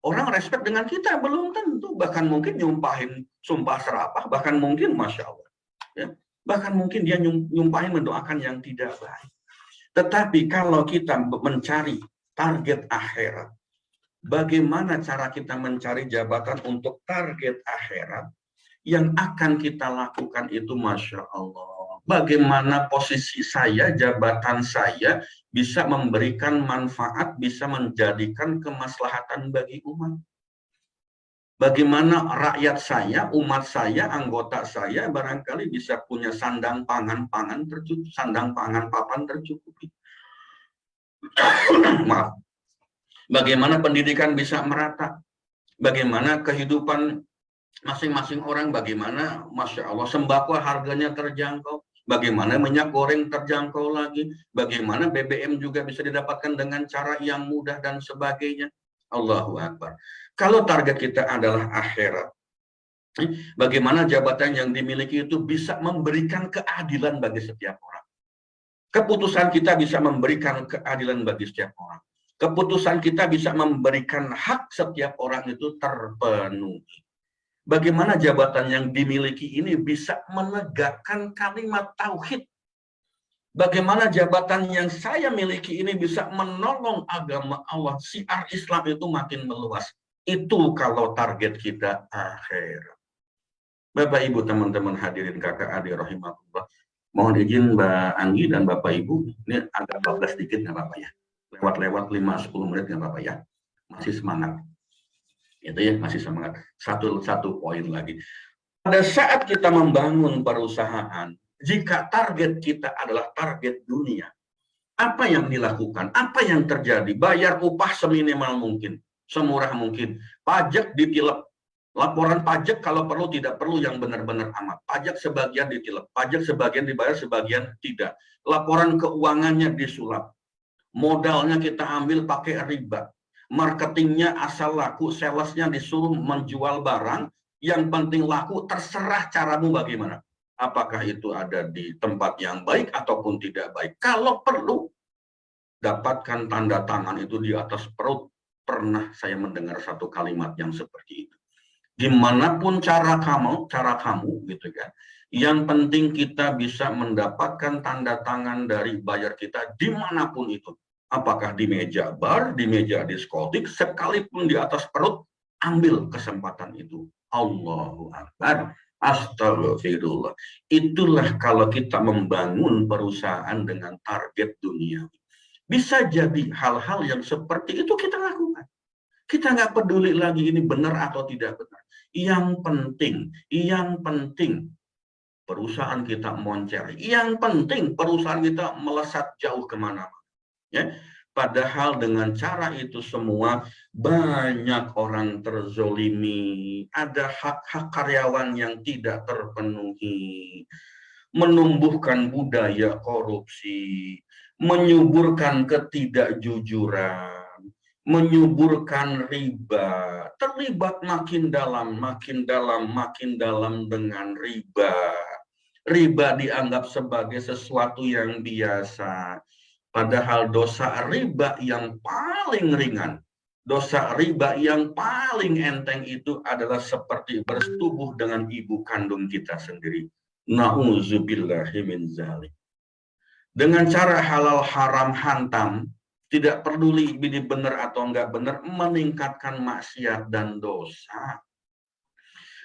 Orang respect dengan kita belum tentu, bahkan mungkin nyumpahin sumpah serapah, bahkan mungkin Masya Allah. Ya. Bahkan mungkin dia nyumpahin mendoakan yang tidak baik. Tetapi kalau kita mencari target akhirat, bagaimana cara kita mencari jabatan untuk target akhirat, yang akan kita lakukan itu Masya Allah. Bagaimana posisi saya, jabatan saya bisa memberikan manfaat, bisa menjadikan kemaslahatan bagi umat. Bagaimana rakyat saya, umat saya, anggota saya barangkali bisa punya sandang pangan tercukupi, sandang pangan papan tercukupi. Maaf. Bagaimana pendidikan bisa merata? Bagaimana kehidupan masing-masing orang? Bagaimana, Masya Allah, sembako harganya terjangkau? Bagaimana minyak goreng terjangkau lagi? Bagaimana BBM juga bisa didapatkan dengan cara yang mudah dan sebagainya? Allahu Akbar. Kalau target kita adalah akhirat, bagaimana jabatan yang dimiliki itu bisa memberikan keadilan bagi setiap orang. Keputusan kita bisa memberikan keadilan bagi setiap orang. Keputusan kita bisa memberikan hak setiap orang itu terpenuhi. Bagaimana jabatan yang dimiliki ini bisa menegakkan kalimat tauhid. Bagaimana jabatan yang saya miliki ini bisa menolong agama Allah. Syiar Islam itu makin meluas. Itu kalau target kita akhirat. Bapak Ibu, teman-teman hadirin kakak adik rahimahullah. Mohon izin Mbak Anggi dan Bapak Ibu, ini agak bablas sedikit nggak apa-apa ya. Lewat-lewat 5-10 menit nggak apa-apa ya. Masih semangat. Itu ya, masih semangat. Satu poin lagi. Pada saat kita membangun perusahaan, jika target kita adalah target dunia, apa yang dilakukan? Apa yang terjadi? Bayar upah seminimal mungkin, semurah mungkin. Pajak ditilep. Laporan pajak kalau perlu, tidak perlu yang benar-benar amat. Pajak sebagian ditilep. Pajak sebagian dibayar, sebagian tidak. Laporan keuangannya disulap. Modalnya kita ambil pakai riba. Marketingnya asal laku, salesnya disuruh menjual barang. Yang penting laku, terserah caramu bagaimana. Apakah itu ada di tempat yang baik ataupun tidak baik. Kalau perlu, dapatkan tanda tangan itu di atas perut. Pernah saya mendengar satu kalimat yang seperti itu. Dimanapun cara kamu gitu kan. Yang penting kita bisa mendapatkan tanda tangan dari buyer kita dimanapun itu. Apakah di meja bar, di meja diskotik, sekalipun di atas perut, ambil kesempatan itu. Allahu Akbar. Astagfirullah. Itulah kalau kita membangun perusahaan dengan target dunia. Bisa jadi hal-hal yang seperti itu kita lakukan. Kita nggak peduli lagi ini benar atau tidak benar. Yang penting perusahaan kita moncer. Yang penting perusahaan kita melesat jauh kemana-mana. Ya. Padahal dengan cara itu semua banyak orang terzolimi, ada hak-hak karyawan yang tidak terpenuhi, menumbuhkan budaya korupsi, menyuburkan ketidakjujuran, menyuburkan riba, terlibat makin dalam dengan riba. Riba dianggap sebagai sesuatu yang biasa. Padahal dosa riba yang paling ringan, dosa riba yang paling enteng itu adalah seperti bersetubuh dengan ibu kandung kita sendiri. Na'udzubillahi min dzalik. Dengan cara halal haram hantam, tidak peduli ini benar atau enggak benar, meningkatkan maksiat dan dosa.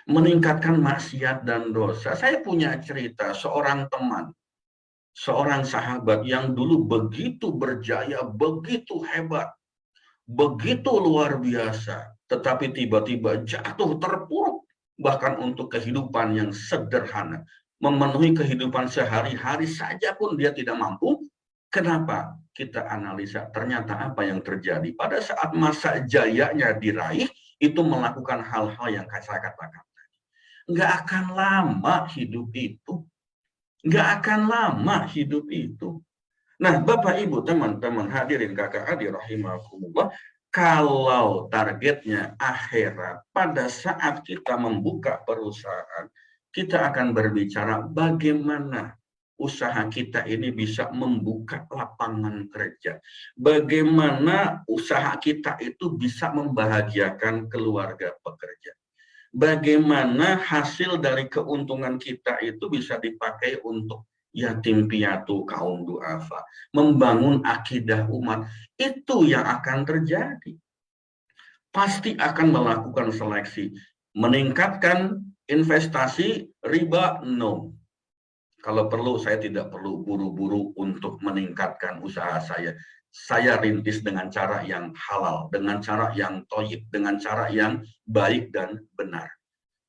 Meningkatkan maksiat dan dosa. Saya punya cerita seorang teman. Seorang sahabat yang dulu begitu berjaya, begitu hebat, begitu luar biasa, tetapi tiba-tiba jatuh terpuruk, bahkan untuk kehidupan yang sederhana. Memenuhi kehidupan sehari-hari saja pun dia tidak mampu, Kenapa? Kita analisa ternyata apa yang terjadi pada saat masa jayanya diraih itu melakukan hal-hal yang saya katakan. Nggak akan lama hidup itu. Nggak akan lama hidup itu. Nah, Bapak, Ibu, teman-teman hadirin kakak adik rahimakumullah, kalau targetnya akhirat, pada saat kita membuka perusahaan, kita akan berbicara bagaimana usaha kita ini bisa membuka lapangan kerja. Bagaimana usaha kita itu bisa membahagiakan keluarga pekerja. Bagaimana hasil dari keuntungan kita itu bisa dipakai untuk yatim piatu kaum duafa, membangun akidah umat. Itu yang akan terjadi. Pasti akan melakukan seleksi, meningkatkan investasi, riba no. Kalau perlu, saya tidak perlu buru-buru untuk meningkatkan usaha saya. Saya rintis dengan cara yang halal, dengan cara yang thayyib, dengan cara yang baik dan benar.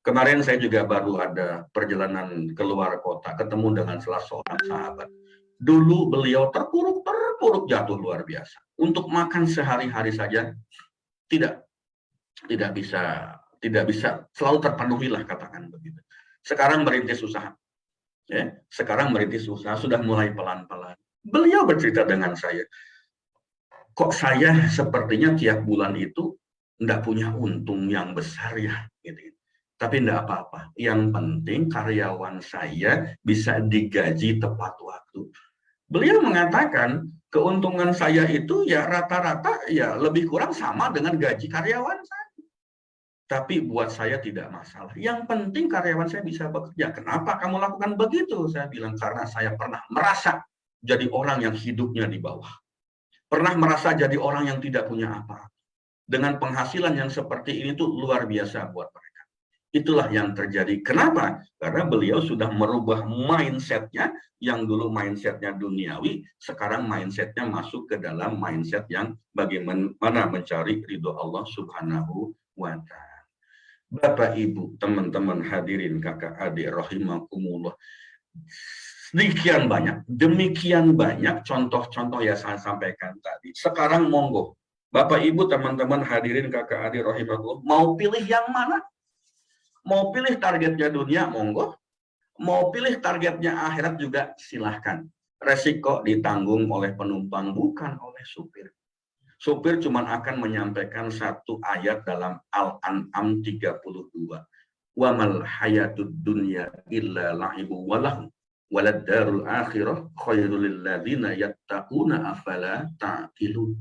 Kemarin saya juga baru ada perjalanan keluar kota, ketemu dengan salah seorang sahabat. Dulu beliau terpuruk jatuh luar biasa. Untuk makan sehari-hari saja tidak bisa selalu terpenuhi lah, katakan begitu. Sekarang merintis usaha. Ya, sekarang merintis usaha sudah mulai pelan-pelan. Beliau bercerita dengan saya, kok saya sepertinya tiap bulan itu enggak punya untung yang besar ya, gitu. Tapi enggak apa-apa. Yang penting karyawan saya bisa digaji tepat waktu. Beliau mengatakan keuntungan saya itu ya rata-rata ya lebih kurang sama dengan gaji karyawan saya. Tapi buat saya tidak masalah. Yang penting karyawan saya bisa bekerja. Kenapa kamu lakukan begitu? Saya bilang karena saya pernah merasa jadi orang yang hidupnya di bawah. Pernah merasa jadi orang yang tidak punya apa. Dengan penghasilan yang seperti ini tuh luar biasa buat mereka. Itulah yang terjadi. Kenapa? Karena beliau sudah merubah mindsetnya, yang dulu mindsetnya duniawi, sekarang mindsetnya masuk ke dalam mindset yang bagaimana mencari ridho Allah Subhanahu wa Ta'ala. Bapak, Ibu, teman-teman hadirin kakak adik rahimakumullah. Demikian banyak contoh-contoh yang saya sampaikan tadi. Sekarang monggo, Bapak, Ibu, teman-teman hadirin kakak adik rahimakumullah, mau pilih yang mana? Mau pilih targetnya dunia, monggo. Mau pilih targetnya akhirat juga silahkan. Resiko ditanggung oleh penumpang, bukan oleh supir. Supir cuma akan menyampaikan satu ayat dalam Al-An'am 32. Wa mal hayatud dunya illa la'ibu walahu walad darul akhirah khairul lil ladzina yattaquna afala ta'qilun.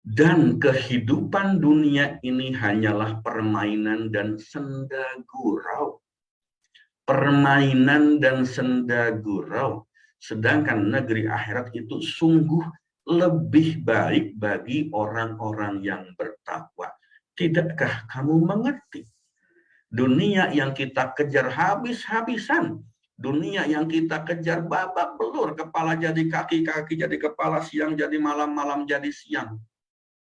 Dan kehidupan dunia ini hanyalah permainan dan senda gurau. Permainan dan senda gurau. Sedangkan negeri akhirat itu sungguh lebih baik bagi orang-orang yang bertakwa. Tidakkah kamu mengerti? Dunia yang kita kejar habis-habisan, dunia yang kita kejar babak belur, kepala jadi kaki, kaki jadi kepala, siang jadi malam, malam jadi siang.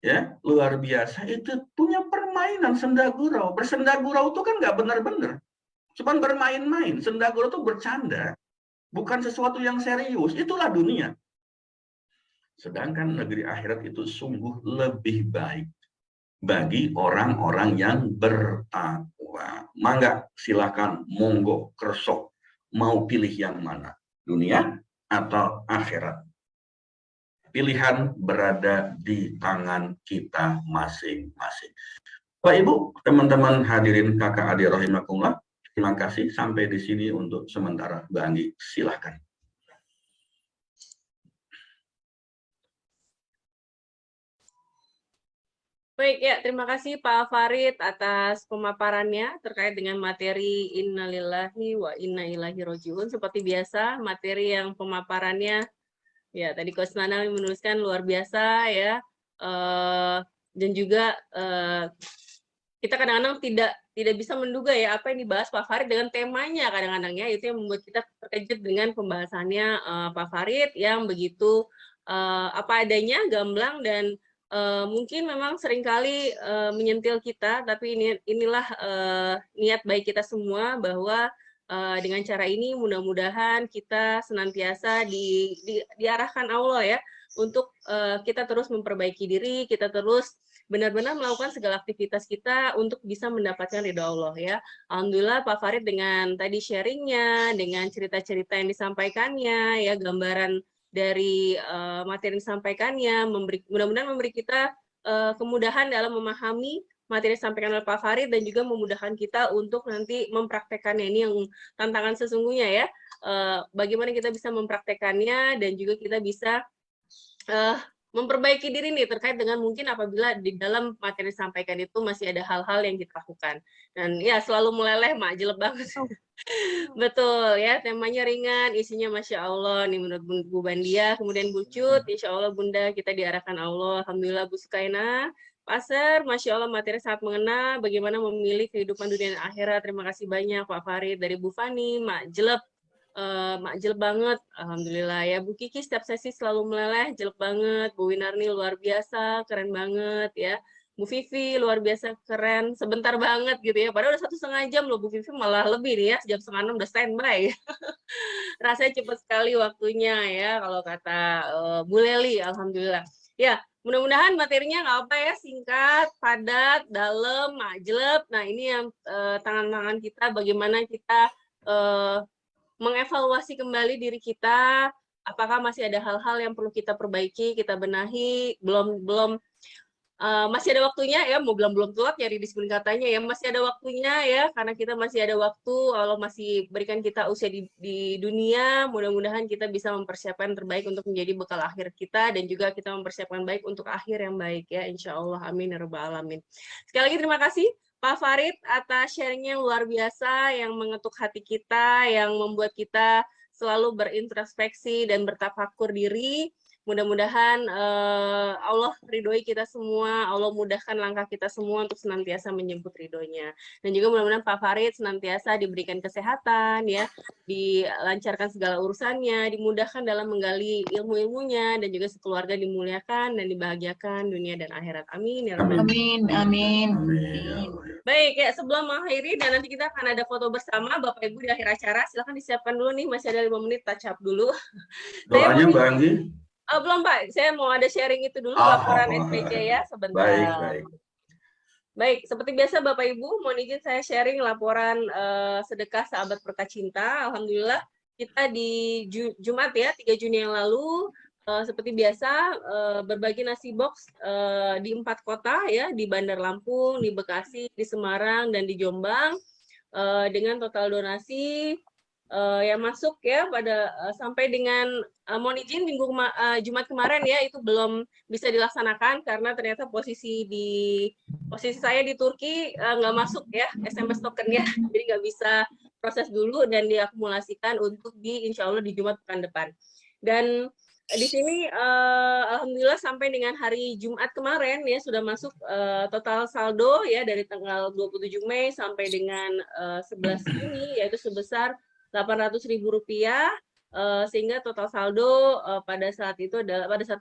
Ya, luar biasa. Itu punya permainan senda gurau. Bersenda gurau itu kan nggak benar-benar. Cuman bermain-main. Senda gurau itu bercanda. Bukan sesuatu yang serius. Itulah dunia. Sedangkan negeri akhirat itu sungguh lebih baik bagi orang-orang yang bertakwa. Mangga, silakan, monggo, kersok. Mau pilih yang mana? Dunia atau akhirat? Pilihan berada di tangan kita masing-masing. Pak, Ibu, teman-teman hadirin kakak adik rahimakumullah, terima kasih. Sampai di sini untuk sementara. Mbak Anggi, silakan. Baik, ya, terima kasih Pak Farid atas pemaparannya terkait dengan materi innalillahi wa inna ilaihi rojiun. Seperti biasa, materi yang pemaparannya, ya tadi Coach Nana menuliskan luar biasa ya, dan juga kita kadang-kadang tidak bisa menduga ya apa yang dibahas Pak Farid dengan temanya kadang-kadang ya, itu yang membuat kita terkejut dengan pembahasannya Pak Farid yang begitu apa adanya, gamblang, dan mungkin memang seringkali menyentil kita, tapi inilah niat baik kita semua bahwa Dengan cara ini mudah-mudahan kita senantiasa diarahkan Allah ya untuk kita terus memperbaiki diri, kita terus benar-benar melakukan segala aktivitas kita untuk bisa mendapatkan ridho Allah ya. Alhamdulillah Pak Farid dengan tadi sharingnya, dengan cerita-cerita yang disampaikannya, ya gambaran dari materi yang disampaikannya, mudah-mudahan memberi kita kemudahan dalam memahami materi yang disampaikan oleh Pak Farid dan juga memudahkan kita untuk nanti mempraktekannya. Ini yang tantangan sesungguhnya ya. Bagaimana kita bisa mempraktekannya dan juga kita bisa memperbaiki diri nih terkait dengan mungkin apabila di dalam materi disampaikan itu masih ada hal-hal yang kita lakukan. Dan ya selalu meleleh Mak, jelek banget. Betul ya, temanya ringan, isinya Masya Allah nih menurut Bu Bandia, kemudian Bu Cut, Insya Allah Bunda kita diarahkan Allah. Alhamdulillah Bu Sukaina, Pasar, Masya Allah materi sangat mengena, bagaimana memilih kehidupan dunia dan akhirat. Terima kasih banyak Pak Farid, dari Bu Fani, Mak Jelep, Mak jelek banget, alhamdulillah ya. Bu Kiki setiap sesi selalu meleleh, jelek banget. Bu Winarni luar biasa, keren banget ya. Bu Vivi luar biasa keren, sebentar banget gitu ya. Padahal udah 1,5 jam loh Bu Vivi, malah lebih nih ya, jam 5:30 udah standby. Rasanya cepat sekali waktunya ya, kalau kata Bu Leli, alhamdulillah. Ya, mudah-mudahan materinya nggak apa ya, singkat, padat, dalam, majelep. Nah ini yang tangan-tangan kita, bagaimana kita mengevaluasi kembali diri kita, apakah masih ada hal-hal yang perlu kita perbaiki, kita benahi, masih ada waktunya ya, mau belum telat nyari disiplin katanya ya, masih ada waktunya ya, karena kita masih ada waktu, Allah masih berikan kita usia di dunia, mudah-mudahan kita bisa mempersiapkan terbaik untuk menjadi bekal akhir kita, dan juga kita mempersiapkan baik untuk akhir yang baik ya, insya Allah, amin ya rabbal alamin. Sekali lagi terima kasih Pak Farid atas sharingnya luar biasa yang mengetuk hati kita, yang membuat kita selalu berintrospeksi dan bertafakur diri. Mudah-mudahan Allah ridhoi kita semua, Allah mudahkan langkah kita semua untuk senantiasa menjemput ridhonya. Dan juga mudah-mudahan Pak Farid senantiasa diberikan kesehatan, ya, dilancarkan segala urusannya, dimudahkan dalam menggali ilmu-ilmunya, dan juga sekeluarga dimuliakan dan dibahagiakan dunia dan akhirat. Amin ya rabbal alamin. Amin. Baik, ya sebelum mengakhiri dan nanti kita akan ada foto bersama Bapak Ibu di akhir acara. Silahkan disiapkan dulu nih, masih ada 5 menit touch up dulu. Doanya Mbak Anggi? Belum Pak, saya mau ada sharing itu dulu, laporan SPC ya, sebentar. Baik, seperti biasa Bapak Ibu, mohon izin saya sharing laporan sedekah sahabat berkah cinta. Alhamdulillah kita di Jumat ya, 3 Juni yang lalu, seperti biasa berbagi nasi box di 4 kota ya, di Bandar Lampung, di Bekasi, di Semarang, dan di Jombang, dengan total donasi yang masuk ya pada sampai dengan mohon izin Jumat kemarin ya, itu belum bisa dilaksanakan karena ternyata posisi saya di Turki nggak masuk ya SMS tokennya, jadi nggak bisa proses dulu dan diakumulasikan untuk insya Allah di Jumat pekan depan. Dan di sini alhamdulillah sampai dengan hari Jumat kemarin ya sudah masuk total saldo ya dari tanggal 27 Mei sampai dengan 11 Juni yaitu sebesar Rp800.000, sehingga total saldo pada saat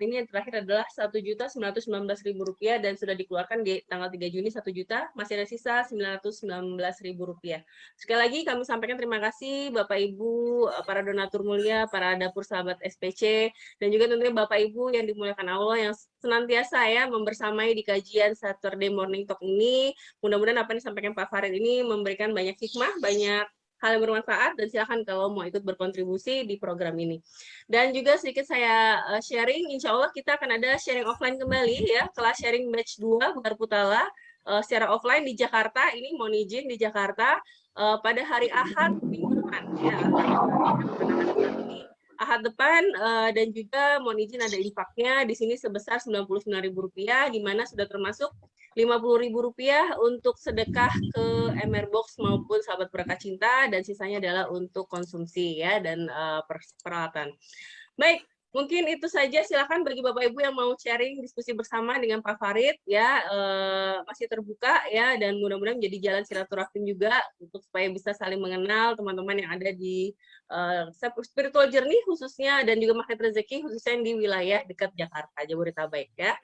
ini yang terakhir adalah Rp1.919.000 dan sudah dikeluarkan di tanggal 3 Juni 1 juta, masih ada sisa Rp919.000. Sekali lagi kami sampaikan terima kasih Bapak Ibu, para donatur mulia, para dapur sahabat SPC, dan juga tentunya Bapak Ibu yang dimuliakan Allah yang senantiasa ya membersamai di kajian Saturday Morning Talk ini. Mudah-mudahan apa yang disampaikan Pak Farid ini memberikan banyak hikmah, banyak hal yang bermanfaat, dan silakan kalau mau ikut berkontribusi di program ini. Dan juga sedikit saya sharing, insya Allah kita akan ada sharing offline kembali ya, kelas sharing batch 2 Bugar Putala secara offline di Jakarta, ini mohon izin di Jakarta pada hari Ahad minggu depan ya, Ahad depan, dan juga mohon izin ada infaknya di sini sebesar Rp99.000, di mana sudah termasuk Rp50.000 untuk sedekah ke MR Box maupun sahabat berkah cinta, dan sisanya adalah untuk konsumsi ya dan peralatan. Baik, mungkin itu saja. Silakan bagi Bapak Ibu yang mau sharing diskusi bersama dengan Pak Farid ya, masih terbuka ya, dan mudah-mudahan menjadi jalan silaturahim juga untuk supaya bisa saling mengenal teman-teman yang ada di spiritual journey khususnya, dan juga magnet rezeki khususnya di wilayah dekat Jakarta, Jabodetabek ya.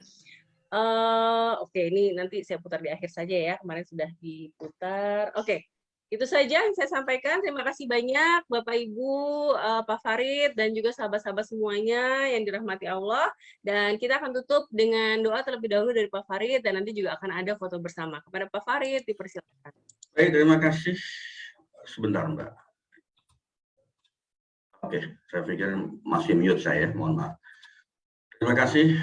Oke, ini nanti saya putar di akhir saja ya, kemarin sudah diputar. Oke, Itu saja yang saya sampaikan. Terima kasih banyak Bapak Ibu, Pak Farid, dan juga sahabat-sahabat semuanya yang dirahmati Allah. Dan kita akan tutup dengan doa terlebih dahulu dari Pak Farid, dan nanti juga akan ada foto bersama. Kepada Pak Farid, dipersilakan. Baik, terima kasih. Sebentar, Mbak. Oke, saya pikir masih mute saya, mohon maaf. Terima kasih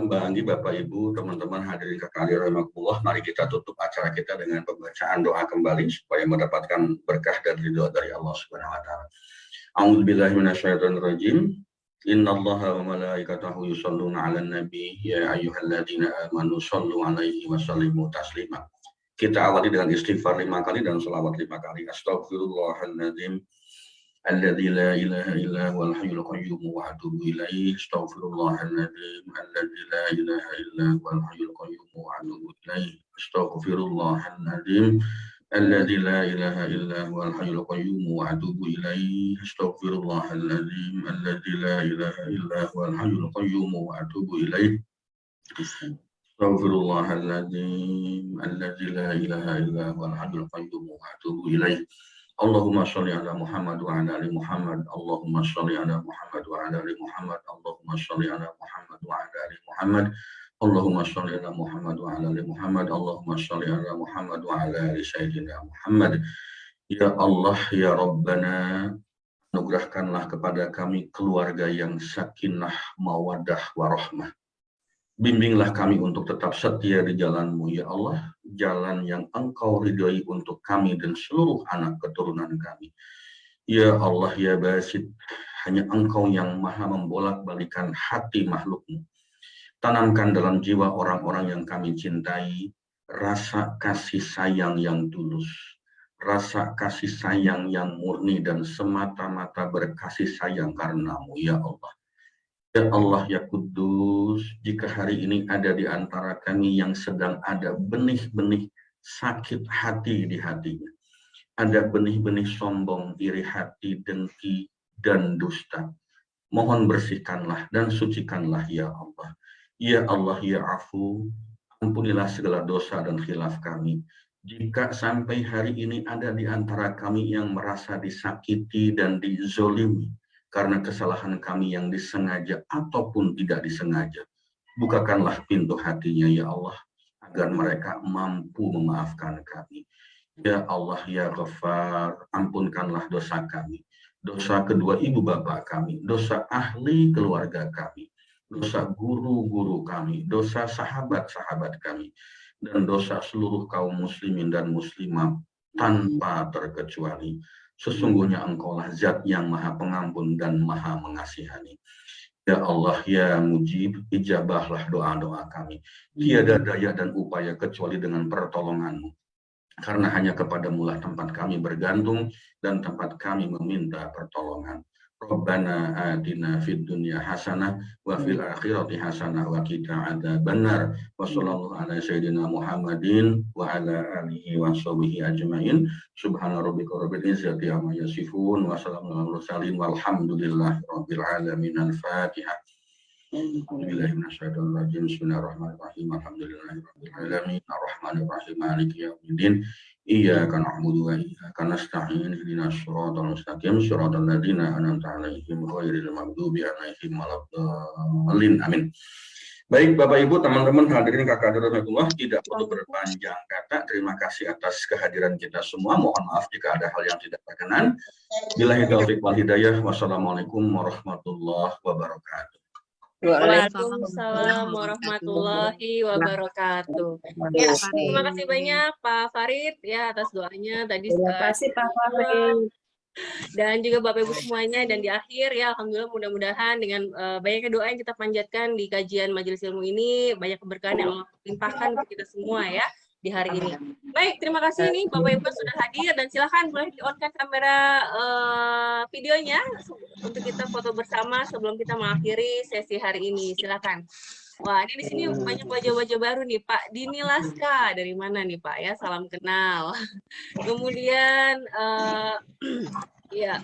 Mbak Anggi, Bapak Ibu, teman-teman hadirin sekalian rahimakumullah. Mari kita tutup acara kita dengan pembacaan doa kembali supaya mendapatkan berkah dan ridho dari Allah Subhanahu wa taala. A'udzubillahi minasyaitonirrajim. Innallaha wa malaikatahu yusholluna 'alan nabi ya ayyuhalladzina amanu shollu 'alaihi wa sallimu taslima. Kita awali dengan istighfar 5 kali dan selawat 5 kali. Astaghfirullahaladzim. الذي لا إله إلا هو الحي القيوم وأتوب إليه أستغفر الله العظيم الذي لا إله إلا هو الحي القيوم وأتوب إليه أستغفر الله العظيم الذي لا إله إلا هو الحي القيوم وأتوب إليه أستغفر الله العظيم الذي لا إله إلا هو الحي القيوم وأتوب إليه أستغفر الله العظيم الذي لا إله إلا هو الحي القيوم وأتوب إليه Allahumma sholli ala Muhammad wa ala ali Muhammad. Allahumma sholli ala Muhammad wa ala ali Muhammad. Allahumma sholli ala Muhammad wa ala ali Muhammad. Allahumma sholli ala Muhammad wa ala ali Muhammad. Allahumma sholli ala Muhammad wa ala ali Sayyidina Muhammad. Ya Allah, ya Rabbana, anugerahkanlah kepada kami keluarga yang sakinah, mawaddah, warahmah. Bimbinglah kami untuk tetap setia di jalan-Mu, ya Allah, jalan yang Engkau ridhoi untuk kami dan seluruh anak keturunan kami. Ya Allah, ya Basit, hanya Engkau yang maha membolak-balikan hati makhluk-Mu. Tanamkan dalam jiwa orang-orang yang kami cintai, rasa kasih sayang yang tulus, rasa kasih sayang yang murni dan semata-mata berkasih sayang karena-Mu, ya Allah. Ya Allah, ya Kudus, jika hari ini ada di antara kami yang sedang ada benih-benih sakit hati di hatinya, ada benih-benih sombong, iri hati, dengki, dan dusta, mohon bersihkanlah dan sucikanlah ya Allah. Ya Allah, ya Afu, ampunilah segala dosa dan khilaf kami. Jika sampai hari ini ada di antara kami yang merasa disakiti dan dizolimi, karena kesalahan kami yang disengaja ataupun tidak disengaja, bukakanlah pintu hatinya ya Allah, agar mereka mampu memaafkan kami. Ya Allah, ya Ghaffar, ampunkanlah dosa kami, dosa kedua ibu bapak kami, dosa ahli keluarga kami, dosa guru-guru kami, dosa sahabat-sahabat kami, dan dosa seluruh kaum muslimin dan muslimah tanpa terkecuali. Sesungguhnya Engkaulah Zat yang Maha Pengampun dan Maha Mengasihani. Ya Allah, ya Mujib, ijabahlah doa-doa kami. Tiada daya dan upaya kecuali dengan pertolongan-Mu. Karena hanya kepadamu lah tempat kami bergantung dan tempat kami meminta pertolongan. Rabbana atina fid dunya hasanah wa fil akhirati hasanah wa qina adzabannar. Wa sallallahu ala sayyidina Muhammadin wa ala alihi wa sahbihi ajmain. Subhana rabbika rabbil izzati amma yasifun wa salamun alal mursalin walhamdulillahi rabbil alamin. Al-Fatihah. Bismillahirrahmanirrahim. Bismillahirrahmanirrahim. Alhamdulillahi rabbil alamin. Arrahmanirrahim. Maliki yaumiddin. Iyyaka na'budu wa iyyaka nasta'in. Ihdinas siratal mustaqim. Siratal ladzina an'amta 'alaihim ghairil maghdubi 'alaihim waladdallin. Amin. Baik Bapak Ibu, teman-teman hadirin kakak rahmatullah, tidak perlu berpanjang kata. Terima kasih atas kehadiran kita semua. Mohon maaf jika ada hal yang tidak berkenan. Billahi taufiq wal hidayah. Wassalamualaikum warahmatullahi wabarakatuh. Waalaikumsalam warahmatullahi wabarakatuh. Ya, terima kasih banyak Pak Farid ya atas doanya tadi. Terima kasih Pak Farid. Dan juga Bapak Ibu semuanya, dan di akhir ya alhamdulillah mudah-mudahan dengan banyaknya doa yang kita panjatkan di kajian majelis ilmu ini, banyak keberkahan yang Allah limpahkan untuk kita semua ya di hari ini. Baik, terima kasih nih Bapak Ibu sudah hadir, dan silakan boleh di-on-kan kamera videonya untuk kita foto bersama sebelum kita mengakhiri sesi hari ini. Silakan. Wah, ini di sini banyak wajah-wajah baru nih, Pak Dini Laska. Dari mana nih, Pak? Ya, salam kenal. Kemudian, ya,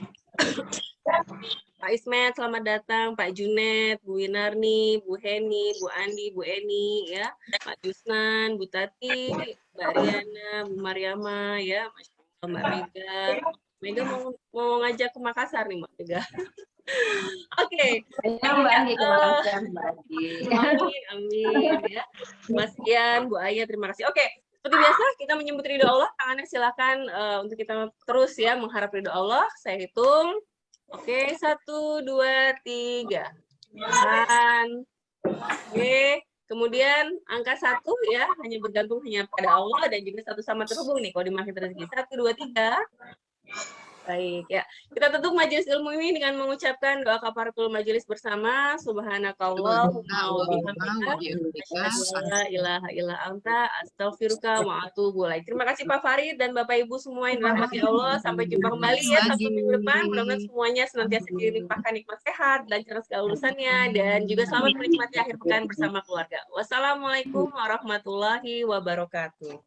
Pak Ismet, selamat datang. Pak Junet, Bu Winarni, Bu Heni, Bu Andi, Bu Eni, ya, Pak Yusnan, Bu Tati, Mbak Riana, Bu Mariama, ya, Mbak Mega. Mega mau ngajak ke Makassar nih Mbak Mega. Oke. Saya Mbak Anggi ke Makassar, Mbak Anggi. Amin, amin ya. Mas Ian, Bu Aya, terima kasih. Oke, seperti biasa kita menyebut ridho Allah. Tangannya silakan untuk kita terus ya mengharap ridho Allah. Saya hitung. Oke, 1, 2, 3. Tahan. Oke. Kemudian angka 1 ya, hanya bergantung hanya pada Allah dan juga satu sama terhubung nih kalau di Mahir Rezeki. 1, 2, 3. Baik ya. Kita tutup majelis ilmu ini dengan mengucapkan doa kafaratul majelis bersama. Subhanakallahumma wa bihamdika asyhadu an la ilaha illa anta astaghfiruka wa atubu ilaik. Terima kasih Pak Farid dan Bapak Ibu semua yang dirahmati Allah. Sampai jumpa kembali ya Sabtu minggu depan. Mudah-mudahan semuanya senantiasa dilimpahkan nikmat sehat, lancar segala urusannya dan juga selamat menikmati akhir pekan bersama keluarga. Wassalamualaikum warahmatullahi wabarakatuh.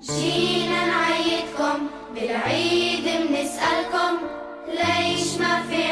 جينا نعيدكم بالعيد بنسألكم ليش ما في